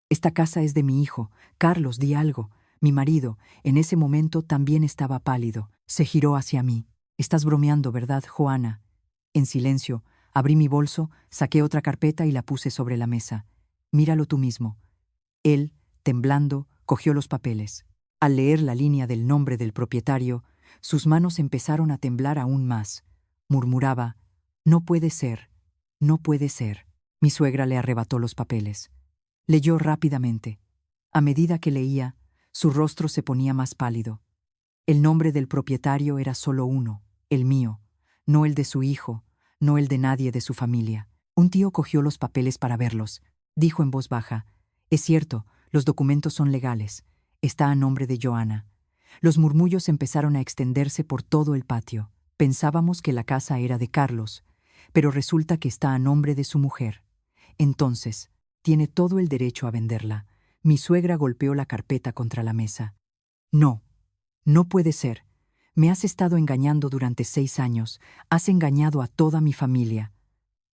Esta casa es de mi hijo. Carlos, di algo. Mi marido, en ese momento, también estaba pálido. Se giró hacia mí. Estás bromeando, ¿verdad, Joana? En silencio, abrí mi bolso, saqué otra carpeta y la puse sobre la mesa. Míralo tú mismo. Él, temblando, cogió los papeles. Al leer la línea del nombre del propietario, sus manos empezaron a temblar aún más. Murmuraba, no puede ser, no puede ser. Mi suegra le arrebató los papeles. Leyó rápidamente. A medida que leía, su rostro se ponía más pálido. El nombre del propietario era solo uno, el mío, no el de su hijo, no el de nadie de su familia. Un tío cogió los papeles para verlos. Dijo en voz baja, es cierto, los documentos son legales. Está a nombre de Joana. Los murmullos empezaron a extenderse por todo el patio. Pensábamos que la casa era de Carlos, pero resulta que está a nombre de su mujer. Entonces, tiene todo el derecho a venderla. Mi suegra golpeó la carpeta contra la mesa. No, no puede ser. Me has estado engañando durante 6 años. Has engañado a toda mi familia.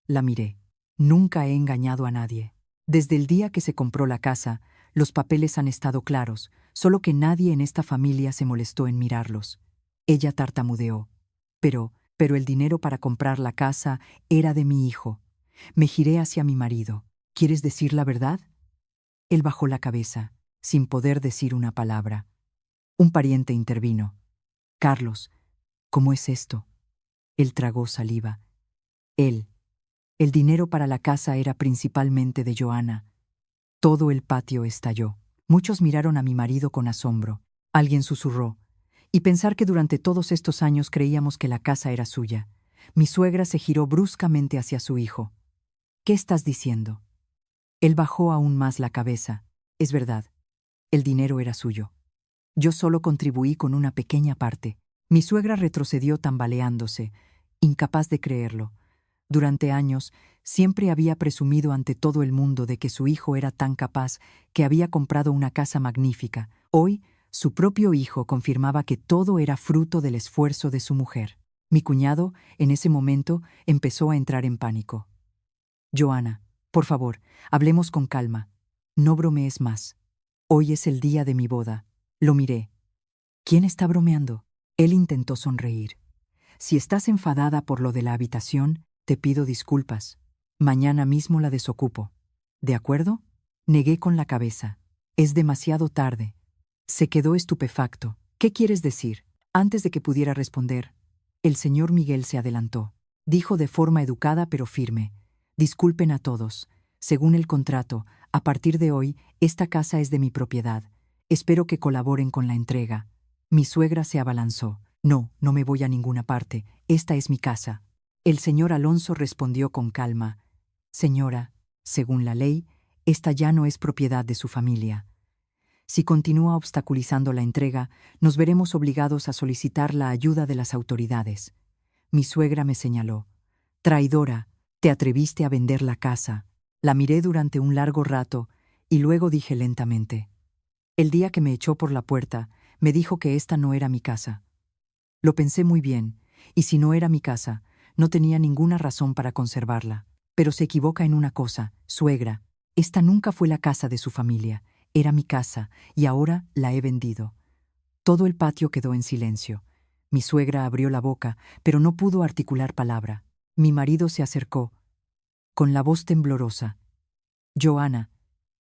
La miré. Nunca he engañado a nadie. Desde el día que se compró la casa, los papeles han estado claros, solo que nadie en esta familia se molestó en mirarlos. Ella tartamudeó. Pero el dinero para comprar la casa era de mi hijo. Me giré hacia mi marido. ¿Quieres decir la verdad? Él bajó la cabeza, sin poder decir una palabra. Un pariente intervino. Carlos, ¿cómo es esto? Él tragó saliva. El dinero para la casa era principalmente de Joana. Todo el patio estalló. Muchos miraron a mi marido con asombro. Alguien susurró. Y pensar que durante todos estos años creíamos que la casa era suya. Mi suegra se giró bruscamente hacia su hijo. ¿Qué estás diciendo? Él bajó aún más la cabeza. Es verdad. El dinero era suyo. Yo solo contribuí con una pequeña parte. Mi suegra retrocedió tambaleándose, incapaz de creerlo. Durante años, siempre había presumido ante todo el mundo de que su hijo era tan capaz que había comprado una casa magnífica. Hoy, su propio hijo confirmaba que todo era fruto del esfuerzo de su mujer. Mi cuñado, en ese momento, empezó a entrar en pánico. Joana, por favor, hablemos con calma. No bromees más. Hoy es el día de mi boda. Lo miré. ¿Quién está bromeando? Él intentó sonreír. Si estás enfadada por lo de la habitación, te pido disculpas. Mañana mismo la desocupo. ¿De acuerdo? Negué con la cabeza. Es demasiado tarde. Se quedó estupefacto. ¿Qué quieres decir? Antes de que pudiera responder, el señor Miguel se adelantó. Dijo de forma educada pero firme: disculpen a todos. Según el contrato, a partir de hoy, esta casa es de mi propiedad. Espero que colaboren con la entrega. Mi suegra se abalanzó. No, no me voy a ninguna parte. Esta es mi casa. El señor Alonso respondió con calma: señora, según la ley, esta ya no es propiedad de su familia. Si continúa obstaculizando la entrega, nos veremos obligados a solicitar la ayuda de las autoridades. Mi suegra me señaló. Traidora, te atreviste a vender la casa. La miré durante un largo rato y luego dije lentamente: el día que me echó por la puerta, me dijo que esta no era mi casa. Lo pensé muy bien, y si no era mi casa, no tenía ninguna razón para conservarla. Pero se equivoca en una cosa, suegra. Esta nunca fue la casa de su familia. Era mi casa, y ahora la he vendido. Todo el patio quedó en silencio. Mi suegra abrió la boca, pero no pudo articular palabra. Mi marido se acercó, con la voz temblorosa. Joana,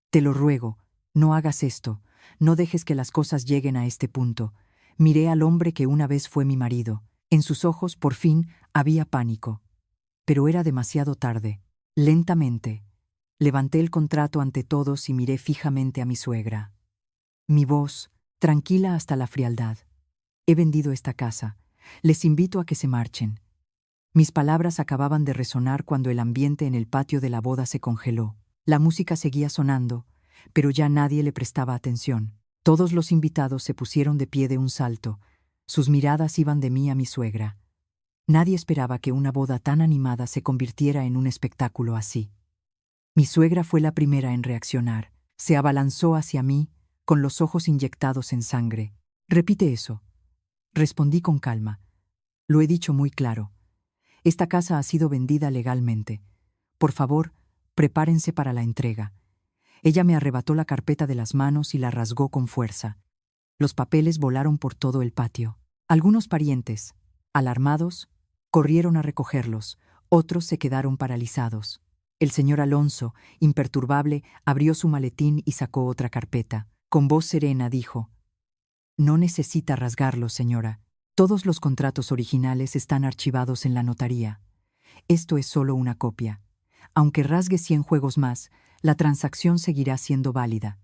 te lo ruego, no hagas esto, no dejes que las cosas lleguen a este punto. Miré al hombre que una vez fue mi marido. En sus ojos, por fin, había pánico. Pero era demasiado tarde. Lentamente, levanté el contrato ante todos y miré fijamente a mi suegra. Mi voz, tranquila hasta la frialdad. He vendido esta casa. Les invito a que se marchen. Mis palabras acababan de resonar cuando el ambiente en el patio de la boda se congeló. La música seguía sonando, pero ya nadie le prestaba atención. Todos los invitados se pusieron de pie de un salto. Sus miradas iban de mí a mi suegra. Nadie esperaba que una boda tan animada se convirtiera en un espectáculo así. Mi suegra fue la primera en reaccionar. Se abalanzó hacia mí, con los ojos inyectados en sangre. Repite eso. Respondí con calma. Lo he dicho muy claro. Esta casa ha sido vendida legalmente. Por favor, prepárense para la entrega. Ella me arrebató la carpeta de las manos y la rasgó con fuerza. Los papeles volaron por todo el patio. Algunos parientes, alarmados, corrieron a recogerlos, otros se quedaron paralizados. El señor Alonso, imperturbable, abrió su maletín y sacó otra carpeta. Con voz serena dijo: no necesita rasgarlo, señora. Todos los contratos originales están archivados en la notaría. Esto es solo una copia. Aunque rasgue 100 juegos más, la transacción seguirá siendo válida.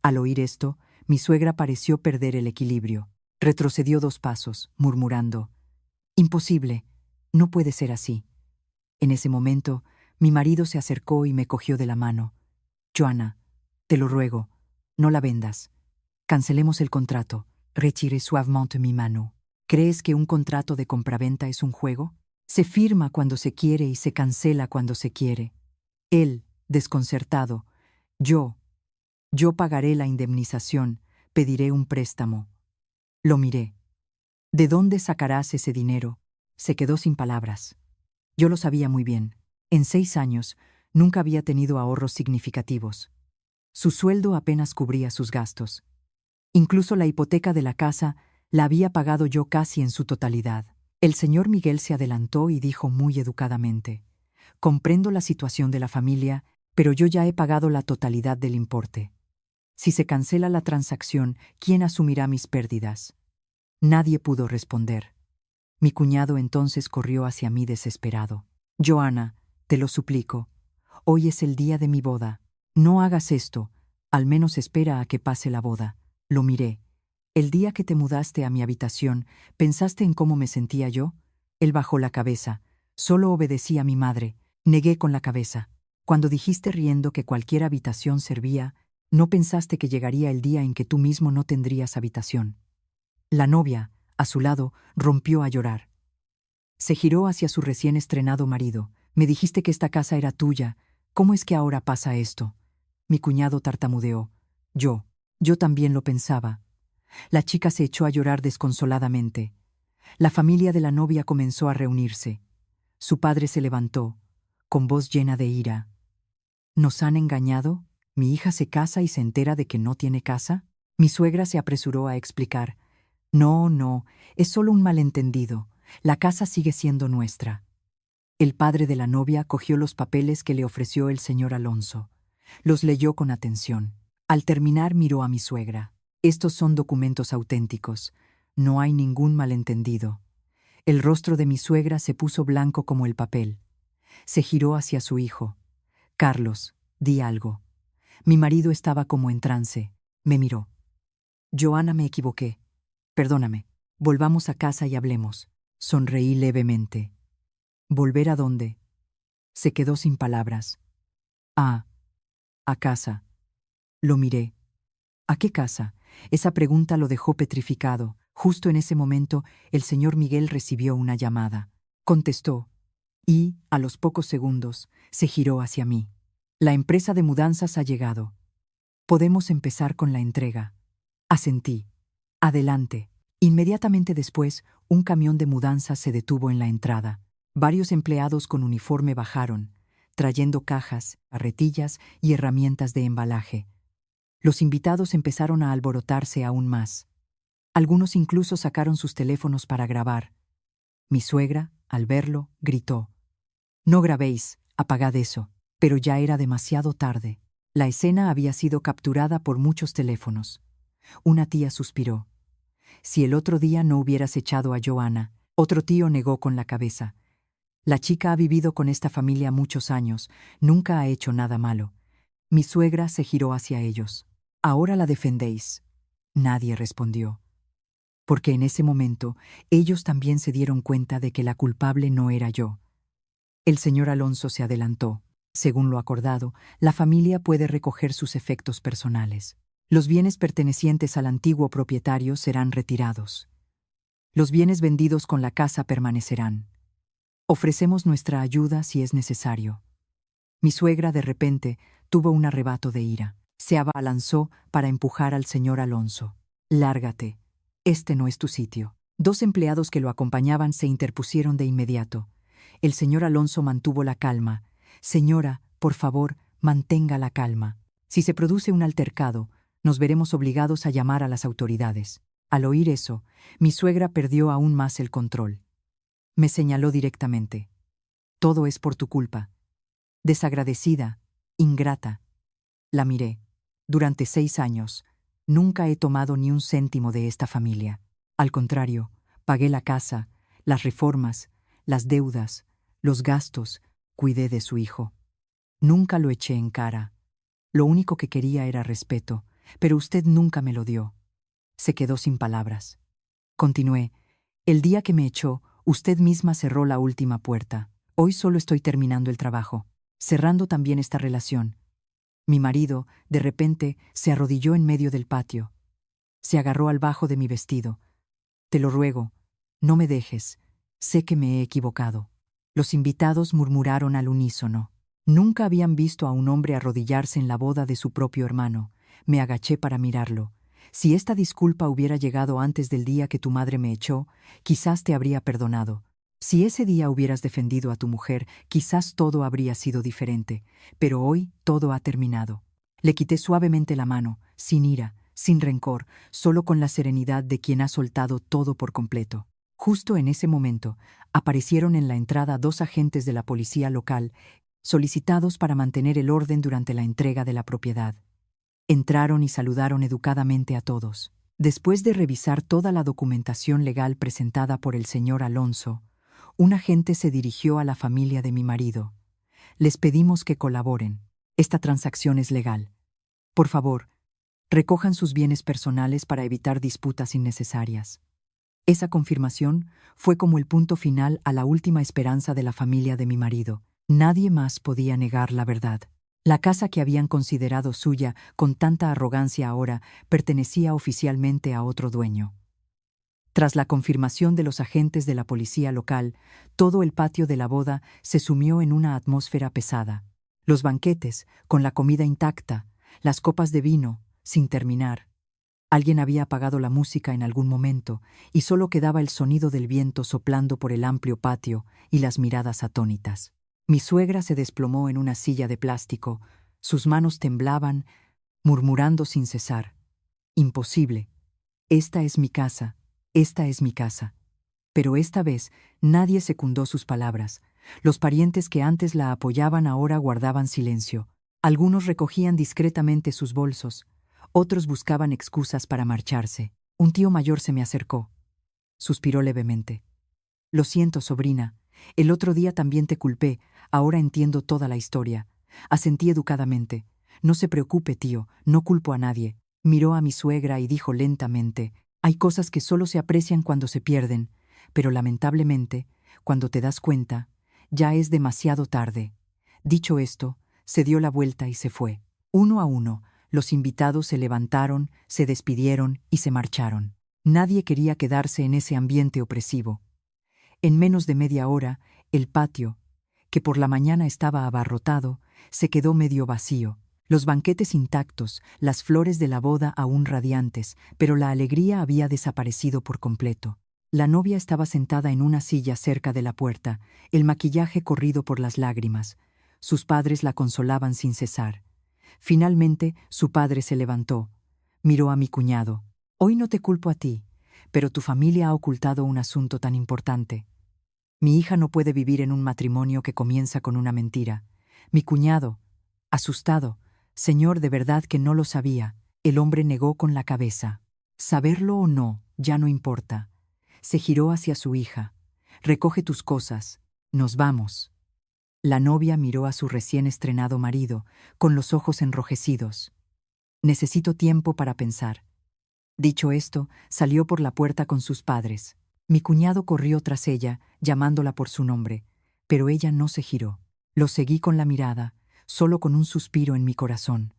Al oír esto, mi suegra pareció perder el equilibrio. Retrocedió 2 pasos, murmurando: imposible, no puede ser así. En ese momento, mi marido se acercó y me cogió de la mano. Joana, te lo ruego, no la vendas. Cancelemos el contrato. Retiré suavemente mi mano. ¿Crees que un contrato de compraventa es un juego? Se firma cuando se quiere y se cancela cuando se quiere. Él, desconcertado: yo pagaré la indemnización, pediré un préstamo. Lo miré. ¿De dónde sacarás ese dinero? Se quedó sin palabras. Yo lo sabía muy bien. En 6 años, nunca había tenido ahorros significativos. Su sueldo apenas cubría sus gastos. Incluso la hipoteca de la casa la había pagado yo casi en su totalidad. El señor Miguel se adelantó y dijo muy educadamente: comprendo la situación de la familia, pero yo ya he pagado la totalidad del importe. Si se cancela la transacción, ¿quién asumirá mis pérdidas? Nadie pudo responder. Mi cuñado entonces corrió hacia mí desesperado. Joana, te lo suplico, hoy es el día de mi boda. No hagas esto, al menos espera a que pase la boda. Lo miré. El día que te mudaste a mi habitación, ¿pensaste en cómo me sentía yo? Él bajó la cabeza. Solo obedecí a mi madre. Negué con la cabeza. Cuando dijiste riendo que cualquier habitación servía, no pensaste que llegaría el día en que tú mismo no tendrías habitación. La novia, a su lado, rompió a llorar. Se giró hacia su recién estrenado marido. Me dijiste que esta casa era tuya. ¿Cómo es que ahora pasa esto? Mi cuñado tartamudeó. Yo también lo pensaba. La chica se echó a llorar desconsoladamente. La familia de la novia comenzó a reunirse. Su padre se levantó, con voz llena de ira. ¿Nos han engañado? ¿Mi hija se casa y se entera de que no tiene casa? Mi suegra se apresuró a explicar. No, es solo un malentendido. La casa sigue siendo nuestra. El padre de la novia cogió los papeles que le ofreció el señor Alonso. Los leyó con atención. Al terminar miró a mi suegra. Estos son documentos auténticos. No hay ningún malentendido. El rostro de mi suegra se puso blanco como el papel. Se giró hacia su hijo. Carlos, di algo. Mi marido estaba como en trance. Me miró. Joana, me equivoqué. Perdóname. Volvamos a casa y hablemos. Sonreí levemente. ¿Volver a dónde? Se quedó sin palabras. A casa. Lo miré. ¿A qué casa? Esa pregunta lo dejó petrificado. Justo en ese momento, el señor Miguel recibió una llamada. Contestó. Y, a los pocos segundos, se giró hacia mí. La empresa de mudanzas ha llegado. Podemos empezar con la entrega. Asentí. Adelante. Inmediatamente después, un camión de mudanzas se detuvo en la entrada. Varios empleados con uniforme bajaron, trayendo cajas, carretillas y herramientas de embalaje. Los invitados empezaron a alborotarse aún más. Algunos incluso sacaron sus teléfonos para grabar. Mi suegra, al verlo, gritó. No grabéis, apagad eso. Pero ya era demasiado tarde. La escena había sido capturada por muchos teléfonos. Una tía suspiró. Si el otro día no hubieras echado a Joana, otro tío negó con la cabeza. La chica ha vivido con esta familia muchos años, nunca ha hecho nada malo. Mi suegra se giró hacia ellos. Ahora la defendéis. Nadie respondió. Porque en ese momento ellos también se dieron cuenta de que la culpable no era yo. El señor Alonso se adelantó. Según lo acordado, la familia puede recoger sus efectos personales. Los bienes pertenecientes al antiguo propietario serán retirados. Los bienes vendidos con la casa permanecerán. Ofrecemos nuestra ayuda si es necesario. Mi suegra, de repente, tuvo un arrebato de ira. Se abalanzó para empujar al señor Alonso. Lárgate. Este no es tu sitio. Dos empleados que lo acompañaban se interpusieron de inmediato. El señor Alonso mantuvo la calma. Señora, por favor, mantenga la calma. Si se produce un altercado, nos veremos obligados a llamar a las autoridades. Al oír eso, mi suegra perdió aún más el control. Me señaló directamente. Todo es por tu culpa. Desagradecida, ingrata. La miré. Durante 6 años, nunca he tomado ni un céntimo de esta familia. Al contrario, pagué la casa, las reformas, las deudas, los gastos, cuidé de su hijo. Nunca lo eché en cara. Lo único que quería era respeto, pero usted nunca me lo dio. Se quedó sin palabras. Continué. El día que me echó, usted misma cerró la última puerta. Hoy solo estoy terminando el trabajo, cerrando también esta relación. Mi marido, de repente, se arrodilló en medio del patio. Se agarró al bajo de mi vestido. Te lo ruego, no me dejes. Sé que me he equivocado. Los invitados murmuraron al unísono. Nunca habían visto a un hombre arrodillarse en la boda de su propio hermano. Me agaché para mirarlo. Si esta disculpa hubiera llegado antes del día que tu madre me echó, quizás te habría perdonado. Si ese día hubieras defendido a tu mujer, quizás todo habría sido diferente. Pero hoy todo ha terminado. Le quité suavemente la mano, sin ira, sin rencor, solo con la serenidad de quien ha soltado todo por completo. Justo en ese momento, aparecieron en la entrada 2 agentes de la policía local, solicitados para mantener el orden durante la entrega de la propiedad. Entraron y saludaron educadamente a todos. Después de revisar toda la documentación legal presentada por el señor Alonso, un agente se dirigió a la familia de mi marido. Les pedimos que colaboren. Esta transacción es legal. Por favor, recojan sus bienes personales para evitar disputas innecesarias. Esa confirmación fue como el punto final a la última esperanza de la familia de mi marido. Nadie más podía negar la verdad. La casa que habían considerado suya con tanta arrogancia ahora pertenecía oficialmente a otro dueño. Tras la confirmación de los agentes de la policía local, todo el patio de la boda se sumió en una atmósfera pesada. Los banquetes, con la comida intacta, las copas de vino, sin terminar. Alguien había apagado la música en algún momento y solo quedaba el sonido del viento soplando por el amplio patio y las miradas atónitas. Mi suegra se desplomó en una silla de plástico, sus manos temblaban, murmurando sin cesar. Imposible. Esta es mi casa, esta es mi casa. Pero esta vez nadie secundó sus palabras. Los parientes que antes la apoyaban ahora guardaban silencio. Algunos recogían discretamente sus bolsos, otros buscaban excusas para marcharse. Un tío mayor se me acercó. Suspiró levemente. Lo siento, sobrina. El otro día también te culpé, ahora entiendo toda la historia. Asentí educadamente. No se preocupe, tío, no culpo a nadie. Miró a mi suegra y dijo lentamente: hay cosas que solo se aprecian cuando se pierden, pero lamentablemente, cuando te das cuenta, ya es demasiado tarde. Dicho esto, se dio la vuelta y se fue. Uno a uno, los invitados se levantaron, se despidieron y se marcharon. Nadie quería quedarse en ese ambiente opresivo. En menos de media hora, el patio, que por la mañana estaba abarrotado, se quedó medio vacío. Los banquetes intactos, las flores de la boda aún radiantes, pero la alegría había desaparecido por completo. La novia estaba sentada en una silla cerca de la puerta, el maquillaje corrido por las lágrimas. Sus padres la consolaban sin cesar. Finalmente, su padre se levantó. Miró a mi cuñado. Hoy no te culpo a ti, pero tu familia ha ocultado un asunto tan importante. Mi hija no puede vivir en un matrimonio que comienza con una mentira. Mi cuñado, asustado: Señor, de verdad que no lo sabía. El hombre negó con la cabeza. Saberlo o no, ya no importa. Se giró hacia su hija. Recoge tus cosas. Nos vamos. La novia miró a su recién estrenado marido, con los ojos enrojecidos. Necesito tiempo para pensar. Dicho esto, salió por la puerta con sus padres. Mi cuñado corrió tras ella, llamándola por su nombre, pero ella no se giró. Lo seguí con la mirada, solo con un suspiro en mi corazón.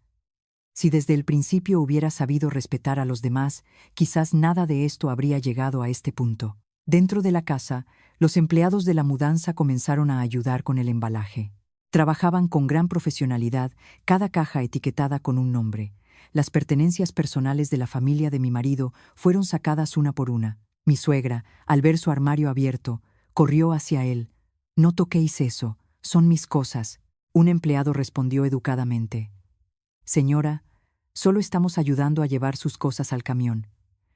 Si desde el principio hubiera sabido respetar a los demás, quizás nada de esto habría llegado a este punto. Dentro de la casa, los empleados de la mudanza comenzaron a ayudar con el embalaje. Trabajaban con gran profesionalidad, cada caja etiquetada con un nombre. Las pertenencias personales de la familia de mi marido fueron sacadas una por una. Mi suegra, al ver su armario abierto, corrió hacia él. No toquéis eso, son mis cosas. Un empleado respondió educadamente: Señora, solo estamos ayudando a llevar sus cosas al camión.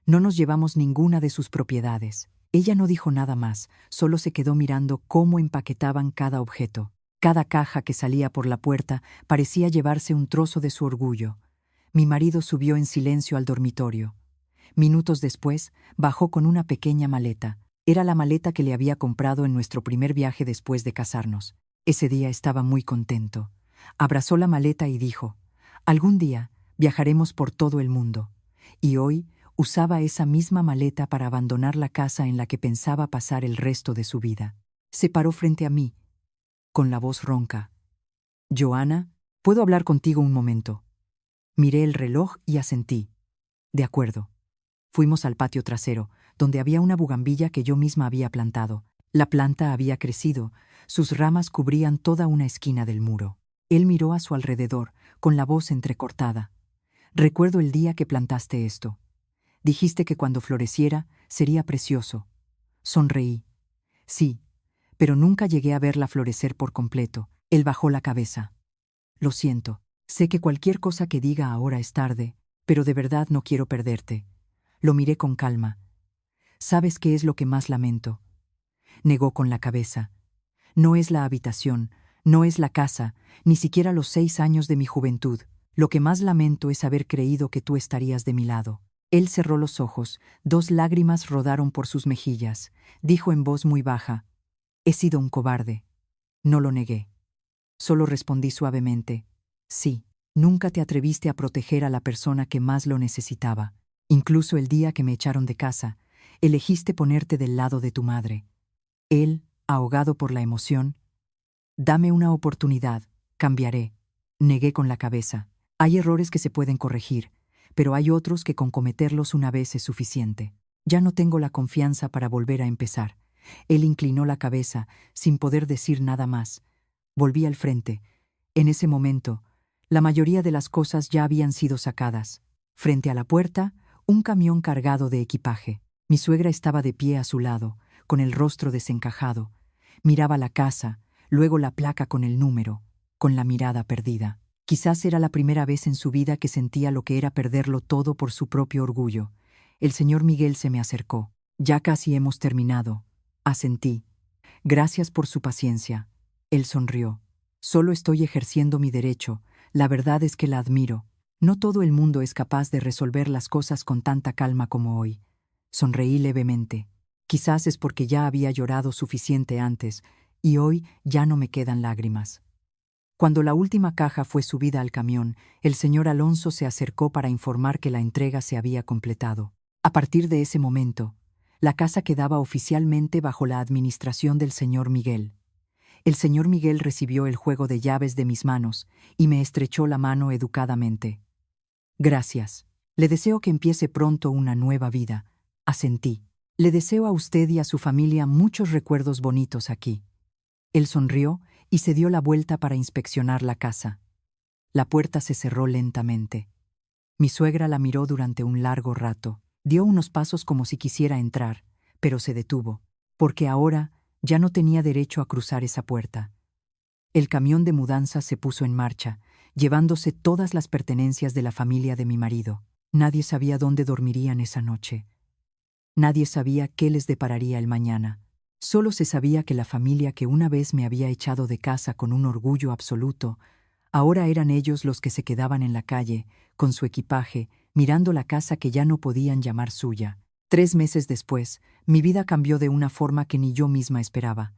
No nos llevamos ninguna de sus propiedades. Ella no dijo nada más, solo se quedó mirando cómo empaquetaban cada objeto. Cada caja que salía por la puerta parecía llevarse un trozo de su orgullo. Mi marido subió en silencio al dormitorio. Minutos después, bajó con una pequeña maleta. Era la maleta que le había comprado en nuestro primer viaje después de casarnos. Ese día estaba muy contento. Abrazó la maleta y dijo: algún día viajaremos por todo el mundo. Y hoy usaba esa misma maleta para abandonar la casa en la que pensaba pasar el resto de su vida. Se paró frente a mí, con la voz ronca. Johanna, ¿puedo hablar contigo un momento? Miré el reloj y asentí. De acuerdo. Fuimos al patio trasero, donde había una bugambilla que yo misma había plantado. La planta había crecido, sus ramas cubrían toda una esquina del muro. Él miró a su alrededor, con la voz entrecortada. Recuerdo el día que plantaste esto. Dijiste que cuando floreciera sería precioso. Sonreí. Sí, pero nunca llegué a verla florecer por completo. Él bajó la cabeza. Lo siento, sé que cualquier cosa que diga ahora es tarde, pero de verdad no quiero perderte. Lo miré con calma. ¿Sabes qué es lo que más lamento? Negó con la cabeza. No es la habitación, no es la casa, ni siquiera los 6 años de mi juventud. Lo que más lamento es haber creído que tú estarías de mi lado. Él cerró los ojos, 2 lágrimas rodaron por sus mejillas. Dijo en voz muy baja: he sido un cobarde. No lo negué. Solo respondí suavemente: sí, nunca te atreviste a proteger a la persona que más lo necesitaba. Incluso el día que me echaron de casa, elegiste ponerte del lado de tu madre. Él, ahogado por la emoción, Dame una oportunidad, cambiaré. Negué con la cabeza. Hay errores que se pueden corregir, pero hay otros que con cometerlos una vez es suficiente. Ya no tengo la confianza para volver a empezar. Él inclinó la cabeza, sin poder decir nada más. Volví al frente. En ese momento, la mayoría de las cosas ya habían sido sacadas. Frente a la puerta, un camión cargado de equipaje. Mi suegra estaba de pie a su lado, con el rostro desencajado. Miraba la casa, luego la placa con el número, con la mirada perdida. Quizás era la primera vez en su vida que sentía lo que era perderlo todo por su propio orgullo. El señor Miguel se me acercó. Ya casi hemos terminado. Asentí. Gracias por su paciencia. Él sonrió. Solo estoy ejerciendo mi derecho. La verdad es que la admiro. No todo el mundo es capaz de resolver las cosas con tanta calma como hoy. Sonreí levemente. Quizás es porque ya había llorado suficiente antes, y hoy ya no me quedan lágrimas. Cuando la última caja fue subida al camión, el señor Alonso se acercó para informar que la entrega se había completado. A partir de ese momento, la casa quedaba oficialmente bajo la administración del señor Miguel. El señor Miguel recibió el juego de llaves de mis manos y me estrechó la mano educadamente. Gracias. Le deseo que empiece pronto una nueva vida. Asentí. Le deseo a usted y a su familia muchos recuerdos bonitos aquí. Él sonrió y se dio la vuelta para inspeccionar la casa. La puerta se cerró lentamente. Mi suegra la miró durante un largo rato. Dio unos pasos como si quisiera entrar, pero se detuvo, porque ahora ya no tenía derecho a cruzar esa puerta. El camión de mudanza se puso en marcha, llevándose todas las pertenencias de la familia de mi marido. Nadie sabía dónde dormirían esa noche. Nadie sabía qué les depararía el mañana. Solo se sabía que la familia que una vez me había echado de casa con un orgullo absoluto, ahora eran ellos los que se quedaban en la calle, con su equipaje, mirando la casa que ya no podían llamar suya. 3 meses después, mi vida cambió de una forma que ni yo misma esperaba.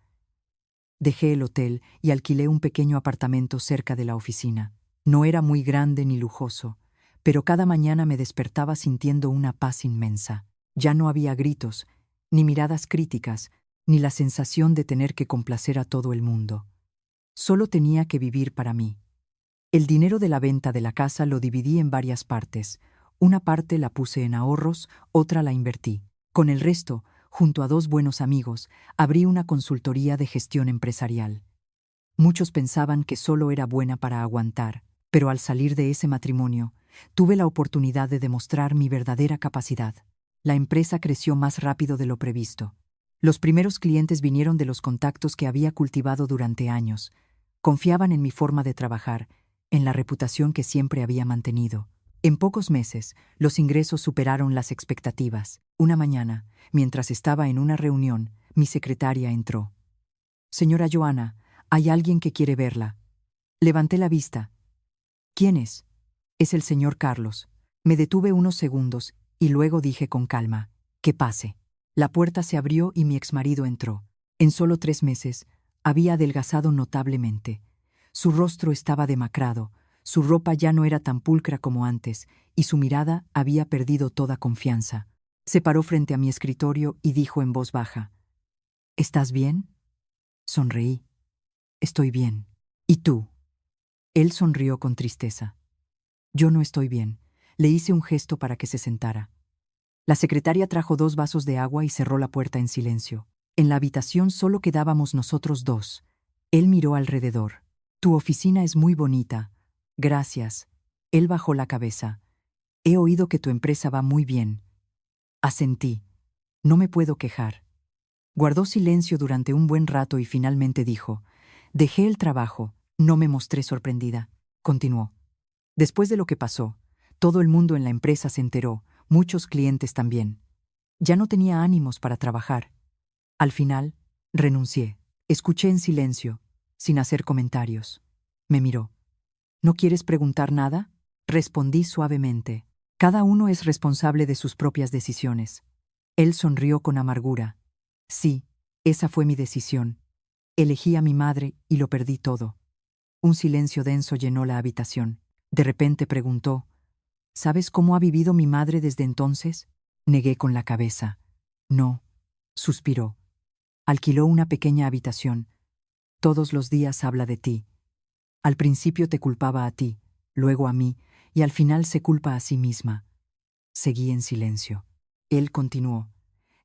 Dejé el hotel y alquilé un pequeño apartamento cerca de la oficina. No era muy grande ni lujoso, pero cada mañana me despertaba sintiendo una paz inmensa. Ya no había gritos, ni miradas críticas, ni la sensación de tener que complacer a todo el mundo. Solo tenía que vivir para mí. El dinero de la venta de la casa lo dividí en varias partes. Una parte la puse en ahorros, otra la invertí. Con el resto, junto a 2 buenos amigos, abrí una consultoría de gestión empresarial. Muchos pensaban que solo era buena para aguantar, pero al salir de ese matrimonio, tuve la oportunidad de demostrar mi verdadera capacidad. La empresa creció más rápido de lo previsto. Los primeros clientes vinieron de los contactos que había cultivado durante años. Confiaban en mi forma de trabajar, en la reputación que siempre había mantenido. En pocos meses, los ingresos superaron las expectativas. Una mañana, mientras estaba en una reunión, mi secretaria entró. «Señora Joana, hay alguien que quiere verla». Levanté la vista. «¿Quién es?» «Es el señor Carlos». Me detuve unos segundos y luego dije con calma: «Que pase». La puerta se abrió y mi exmarido entró. En solo 3 meses, había adelgazado notablemente. Su rostro estaba demacrado, su ropa ya no era tan pulcra como antes, y su mirada había perdido toda confianza. Se paró frente a mi escritorio y dijo en voz baja: «¿Estás bien?» Sonreí. «Estoy bien. ¿Y tú?» Él sonrió con tristeza. «Yo no estoy bien». Le hice un gesto para que se sentara. La secretaria trajo 2 vasos de agua y cerró la puerta en silencio. En la habitación solo quedábamos nosotros 2. Él miró alrededor. «Tu oficina es muy bonita». «Gracias». Él bajó la cabeza. «He oído que tu empresa va muy bien». Asentí. «No me puedo quejar». Guardó silencio durante un buen rato y finalmente dijo: «Dejé el trabajo». No me mostré sorprendida. Continuó: «Después de lo que pasó, todo el mundo en la empresa se enteró, muchos clientes también. Ya no tenía ánimos para trabajar. Al final, renuncié». Escuché en silencio, sin hacer comentarios. Me miró. «¿No quieres preguntar nada?». Respondí suavemente: «Cada uno es responsable de sus propias decisiones». Él sonrió con amargura. «Sí, esa fue mi decisión. Elegí a mi madre y lo perdí todo». Un silencio denso llenó la habitación. De repente preguntó: «¿Sabes cómo ha vivido mi madre desde entonces?». Negué con la cabeza. «No». Suspiró. «Alquiló una pequeña habitación. Todos los días habla de ti. Al principio te culpaba a ti, luego a mí, y al final se culpa a sí misma. Seguí en silencio. Él continuó.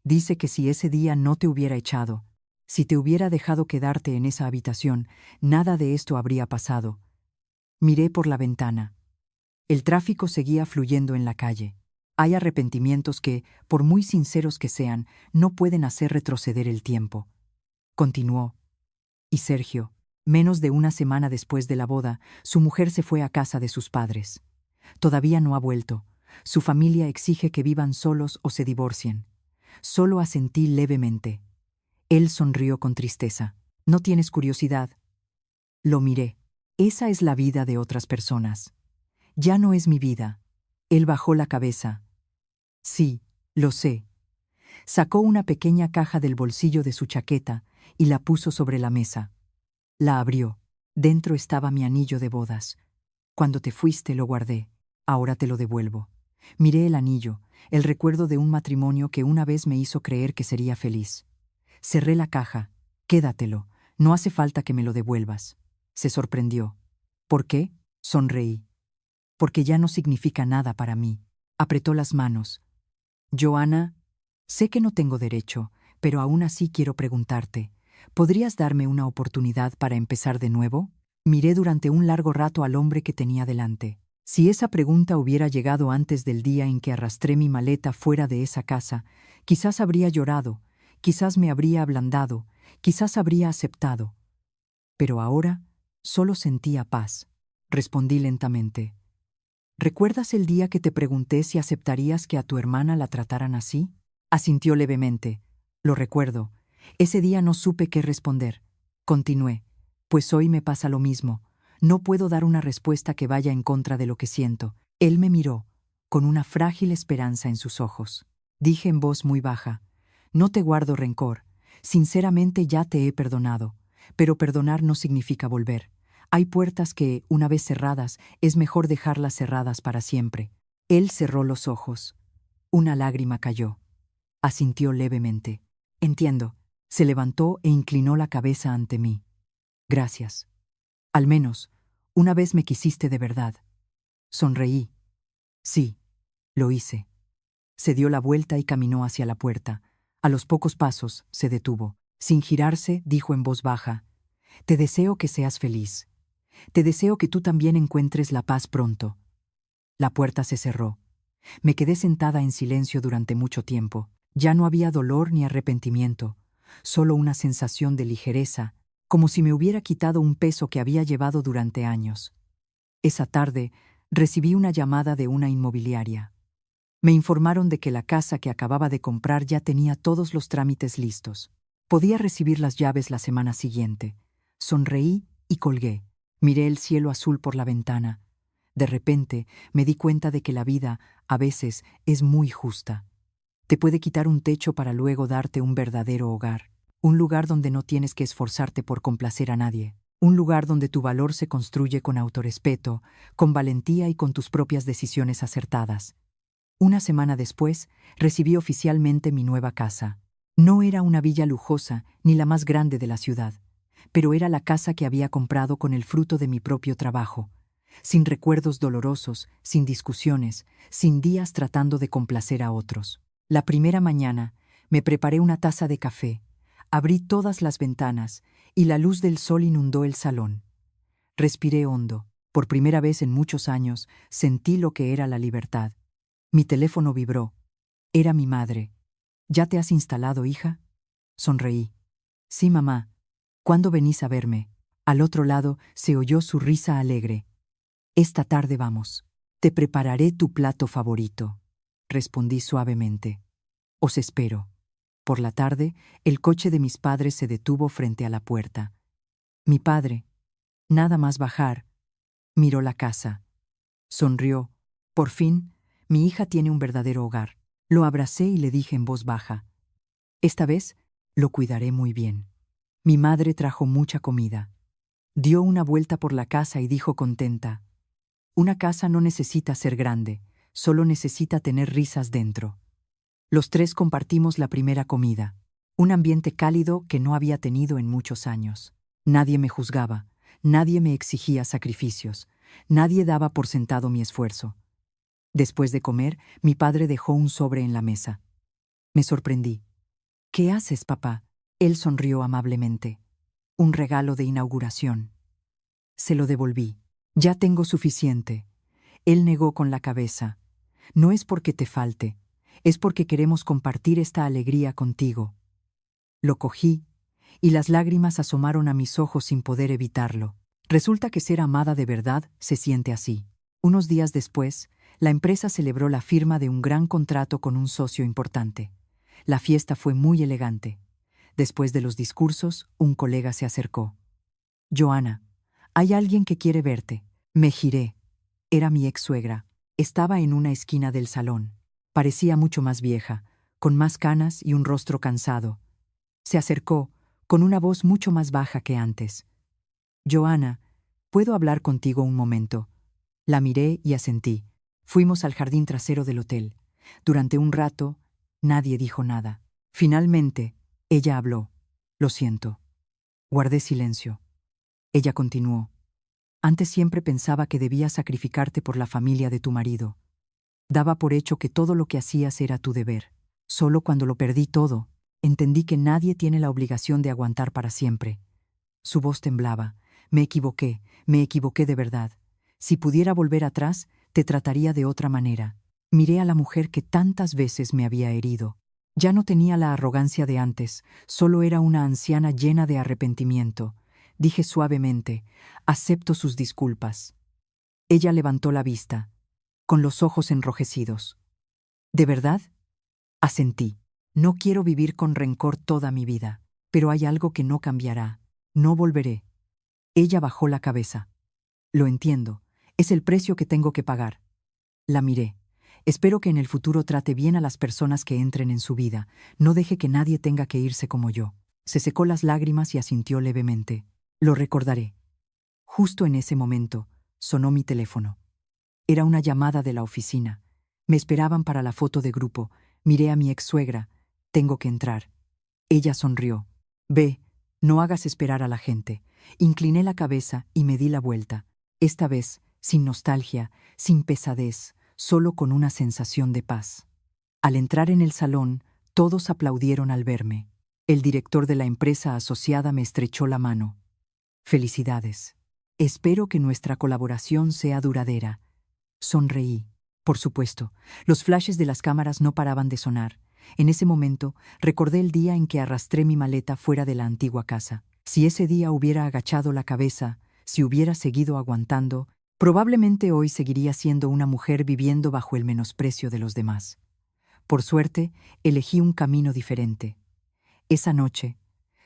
Dice que si ese día no te hubiera echado, si te hubiera dejado quedarte en esa habitación, nada de esto habría pasado. Miré por la ventana. El tráfico seguía fluyendo en la calle. Hay arrepentimientos que, por muy sinceros que sean, no pueden hacer retroceder el tiempo. Continuó. Y Sergio, menos de una semana después de la boda, su mujer se fue a casa de sus padres. Todavía no ha vuelto. Su familia exige que vivan solos o se divorcien. Solo asentí levemente. Él sonrió con tristeza. ¿No tienes curiosidad? Lo miré. Esa es la vida de otras personas. Ya no es mi vida. Él bajó la cabeza. Sí, lo sé. Sacó una pequeña caja del bolsillo de su chaqueta y la puso sobre la mesa. La abrió. Dentro estaba mi anillo de bodas. Cuando te fuiste lo guardé. Ahora te lo devuelvo. Miré el anillo, el recuerdo de un matrimonio que una vez me hizo creer que sería feliz. Cerré la caja. Quédatelo. No hace falta que me lo devuelvas. Se sorprendió. ¿Por qué? Sonreí. Porque ya no significa nada para mí. Apretó las manos. Joana, sé que no tengo derecho, pero aún así quiero preguntarte, ¿podrías darme una oportunidad para empezar de nuevo? Miré durante un largo rato al hombre que tenía delante. Si esa pregunta hubiera llegado antes del día en que arrastré mi maleta fuera de esa casa, quizás habría llorado, quizás me habría ablandado, quizás habría aceptado. Pero ahora solo sentía paz. Respondí lentamente. ¿Recuerdas el día que te pregunté si aceptarías que a tu hermana la trataran así? Asintió levemente. Lo recuerdo. Ese día no supe qué responder. Continué. Pues hoy me pasa lo mismo. No puedo dar una respuesta que vaya en contra de lo que siento. Él me miró, con una frágil esperanza en sus ojos. Dije en voz muy baja. No te guardo rencor. Sinceramente ya te he perdonado. Pero perdonar no significa volver. Hay puertas que, una vez cerradas, es mejor dejarlas cerradas para siempre. Él cerró los ojos. Una lágrima cayó. Asintió levemente. Entiendo. Se levantó e inclinó la cabeza ante mí. Gracias. Al menos, una vez me quisiste de verdad. Sonreí. Sí, lo hice. Se dio la vuelta y caminó hacia la puerta. A los pocos pasos, se detuvo. Sin girarse, dijo en voz baja, «Te deseo que seas feliz. Te deseo que tú también encuentres la paz pronto». La puerta se cerró. Me quedé sentada en silencio durante mucho tiempo. Ya no había dolor ni arrepentimiento, solo una sensación de ligereza, como si me hubiera quitado un peso que había llevado durante años. Esa tarde, recibí una llamada de una inmobiliaria. Me informaron de que la casa que acababa de comprar ya tenía todos los trámites listos. Podía recibir las llaves la semana siguiente. Sonreí y colgué. Miré el cielo azul por la ventana. De repente, me di cuenta de que la vida, a veces, es muy justa. Te puede quitar un techo para luego darte un verdadero hogar. Un lugar donde no tienes que esforzarte por complacer a nadie. Un lugar donde tu valor se construye con autorrespeto, con valentía y con tus propias decisiones acertadas. Una semana después, recibí oficialmente mi nueva casa. No era una villa lujosa ni la más grande de la ciudad, pero era la casa que había comprado con el fruto de mi propio trabajo, sin recuerdos dolorosos, sin discusiones, sin días tratando de complacer a otros. La primera mañana, me preparé una taza de café, abrí todas las ventanas y la luz del sol inundó el salón. Respiré hondo. Por primera vez en muchos años, sentí lo que era la libertad. Mi teléfono vibró. Era mi madre. ¿Ya te has instalado, hija? Sonreí. Sí, mamá. ¿Cuándo venís a verme? Al otro lado se oyó su risa alegre. Esta tarde vamos. Te prepararé tu plato favorito. Respondí suavemente. Os espero. Por la tarde, el coche de mis padres se detuvo frente a la puerta. Mi padre, nada más bajar, miró la casa. Sonrió. Por fin, mi hija tiene un verdadero hogar. Lo abracé y le dije en voz baja. Esta vez, lo cuidaré muy bien. Mi madre trajo mucha comida. Dio una vuelta por la casa y dijo contenta. Una casa no necesita ser grande, solo necesita tener risas dentro. Los tres compartimos la primera comida, un ambiente cálido que no había tenido en muchos años. Nadie me juzgaba, nadie me exigía sacrificios, nadie daba por sentado mi esfuerzo. Después de comer, mi padre dejó un sobre en la mesa. Me sorprendí. ¿Qué haces, papá? Él sonrió amablemente. Un regalo de inauguración. Se lo devolví. Ya tengo suficiente. Él negó con la cabeza. No es porque te falte, es porque queremos compartir esta alegría contigo. Lo cogí, y las lágrimas asomaron a mis ojos sin poder evitarlo. Resulta que ser amada de verdad se siente así. Unos días después, la empresa celebró la firma de un gran contrato con un socio importante. La fiesta fue muy elegante. Después de los discursos, un colega se acercó. «Joana, hay alguien que quiere verte». Me giré. Era mi ex-suegra. Estaba en una esquina del salón. Parecía mucho más vieja, con más canas y un rostro cansado. Se acercó, con una voz mucho más baja que antes. «Joana, ¿puedo hablar contigo un momento?» La miré y asentí. Fuimos al jardín trasero del hotel. Durante un rato, nadie dijo nada. Finalmente, ella habló. «Lo siento». Guardé silencio. Ella continuó. «Antes siempre pensaba que debías sacrificarte por la familia de tu marido. Daba por hecho que todo lo que hacías era tu deber. Solo cuando lo perdí todo, entendí que nadie tiene la obligación de aguantar para siempre». Su voz temblaba. Me equivoqué de verdad. Si pudiera volver atrás, te trataría de otra manera. Miré a la mujer que tantas veces me había herido. Ya no tenía la arrogancia de antes, solo era una anciana llena de arrepentimiento. Dije suavemente, «Acepto sus disculpas». Ella levantó la vista, con los ojos enrojecidos. «¿De verdad?» Asentí. «No quiero vivir con rencor toda mi vida, pero hay algo que no cambiará. No volveré». Ella bajó la cabeza. «Lo entiendo, es el precio que tengo que pagar». La miré. «Espero que en el futuro trate bien a las personas que entren en su vida. No deje que nadie tenga que irse como yo». Se secó las lágrimas y asintió levemente. «Lo recordaré». Justo en ese momento, sonó mi teléfono. Era una llamada de la oficina. Me esperaban para la foto de grupo. Miré a mi ex-suegra. «Tengo que entrar». Ella sonrió. «Ve, no hagas esperar a la gente». Incliné la cabeza y me di la vuelta. Esta vez, sin nostalgia, sin pesadez, solo con una sensación de paz. Al entrar en el salón, todos aplaudieron al verme. El director de la empresa asociada me estrechó la mano. «Felicidades. Espero que nuestra colaboración sea duradera». Sonreí. Por supuesto, los flashes de las cámaras no paraban de sonar. En ese momento, recordé el día en que arrastré mi maleta fuera de la antigua casa. Si ese día hubiera agachado la cabeza, si hubiera seguido aguantando, probablemente hoy seguiría siendo una mujer viviendo bajo el menosprecio de los demás. Por suerte, elegí un camino diferente. Esa noche,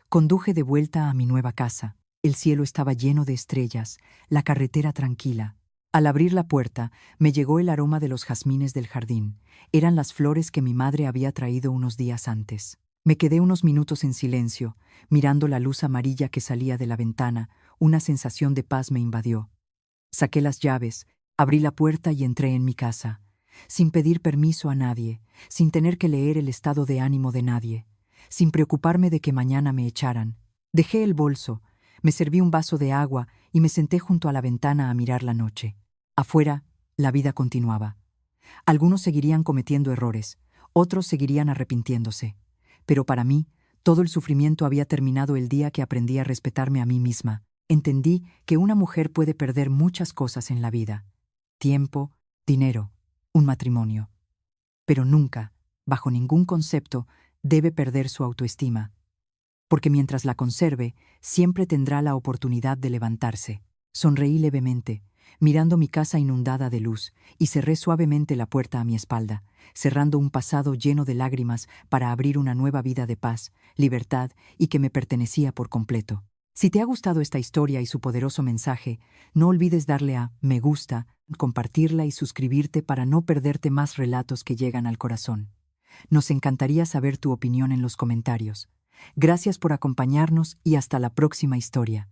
conduje de vuelta a mi nueva casa. El cielo estaba lleno de estrellas, la carretera tranquila. Al abrir la puerta, me llegó el aroma de los jazmines del jardín. Eran las flores que mi madre había traído unos días antes. Me quedé unos minutos en silencio, mirando la luz amarilla que salía de la ventana. Una sensación de paz me invadió. Saqué las llaves, abrí la puerta y entré en mi casa, sin pedir permiso a nadie, sin tener que leer el estado de ánimo de nadie, sin preocuparme de que mañana me echaran. Dejé el bolso, me serví un vaso de agua y me senté junto a la ventana a mirar la noche. Afuera, la vida continuaba. Algunos seguirían cometiendo errores, otros seguirían arrepintiéndose. Pero para mí, todo el sufrimiento había terminado el día que aprendí a respetarme a mí misma. Entendí que una mujer puede perder muchas cosas en la vida: tiempo, dinero, un matrimonio. Pero nunca, bajo ningún concepto, debe perder su autoestima, porque mientras la conserve, siempre tendrá la oportunidad de levantarse. Sonreí levemente, mirando mi casa inundada de luz, y cerré suavemente la puerta a mi espalda, cerrando un pasado lleno de lágrimas para abrir una nueva vida de paz, libertad y que me pertenecía por completo. Si te ha gustado esta historia y su poderoso mensaje, no olvides darle a me gusta, compartirla y suscribirte para no perderte más relatos que llegan al corazón. Nos encantaría saber tu opinión en los comentarios. Gracias por acompañarnos y hasta la próxima historia.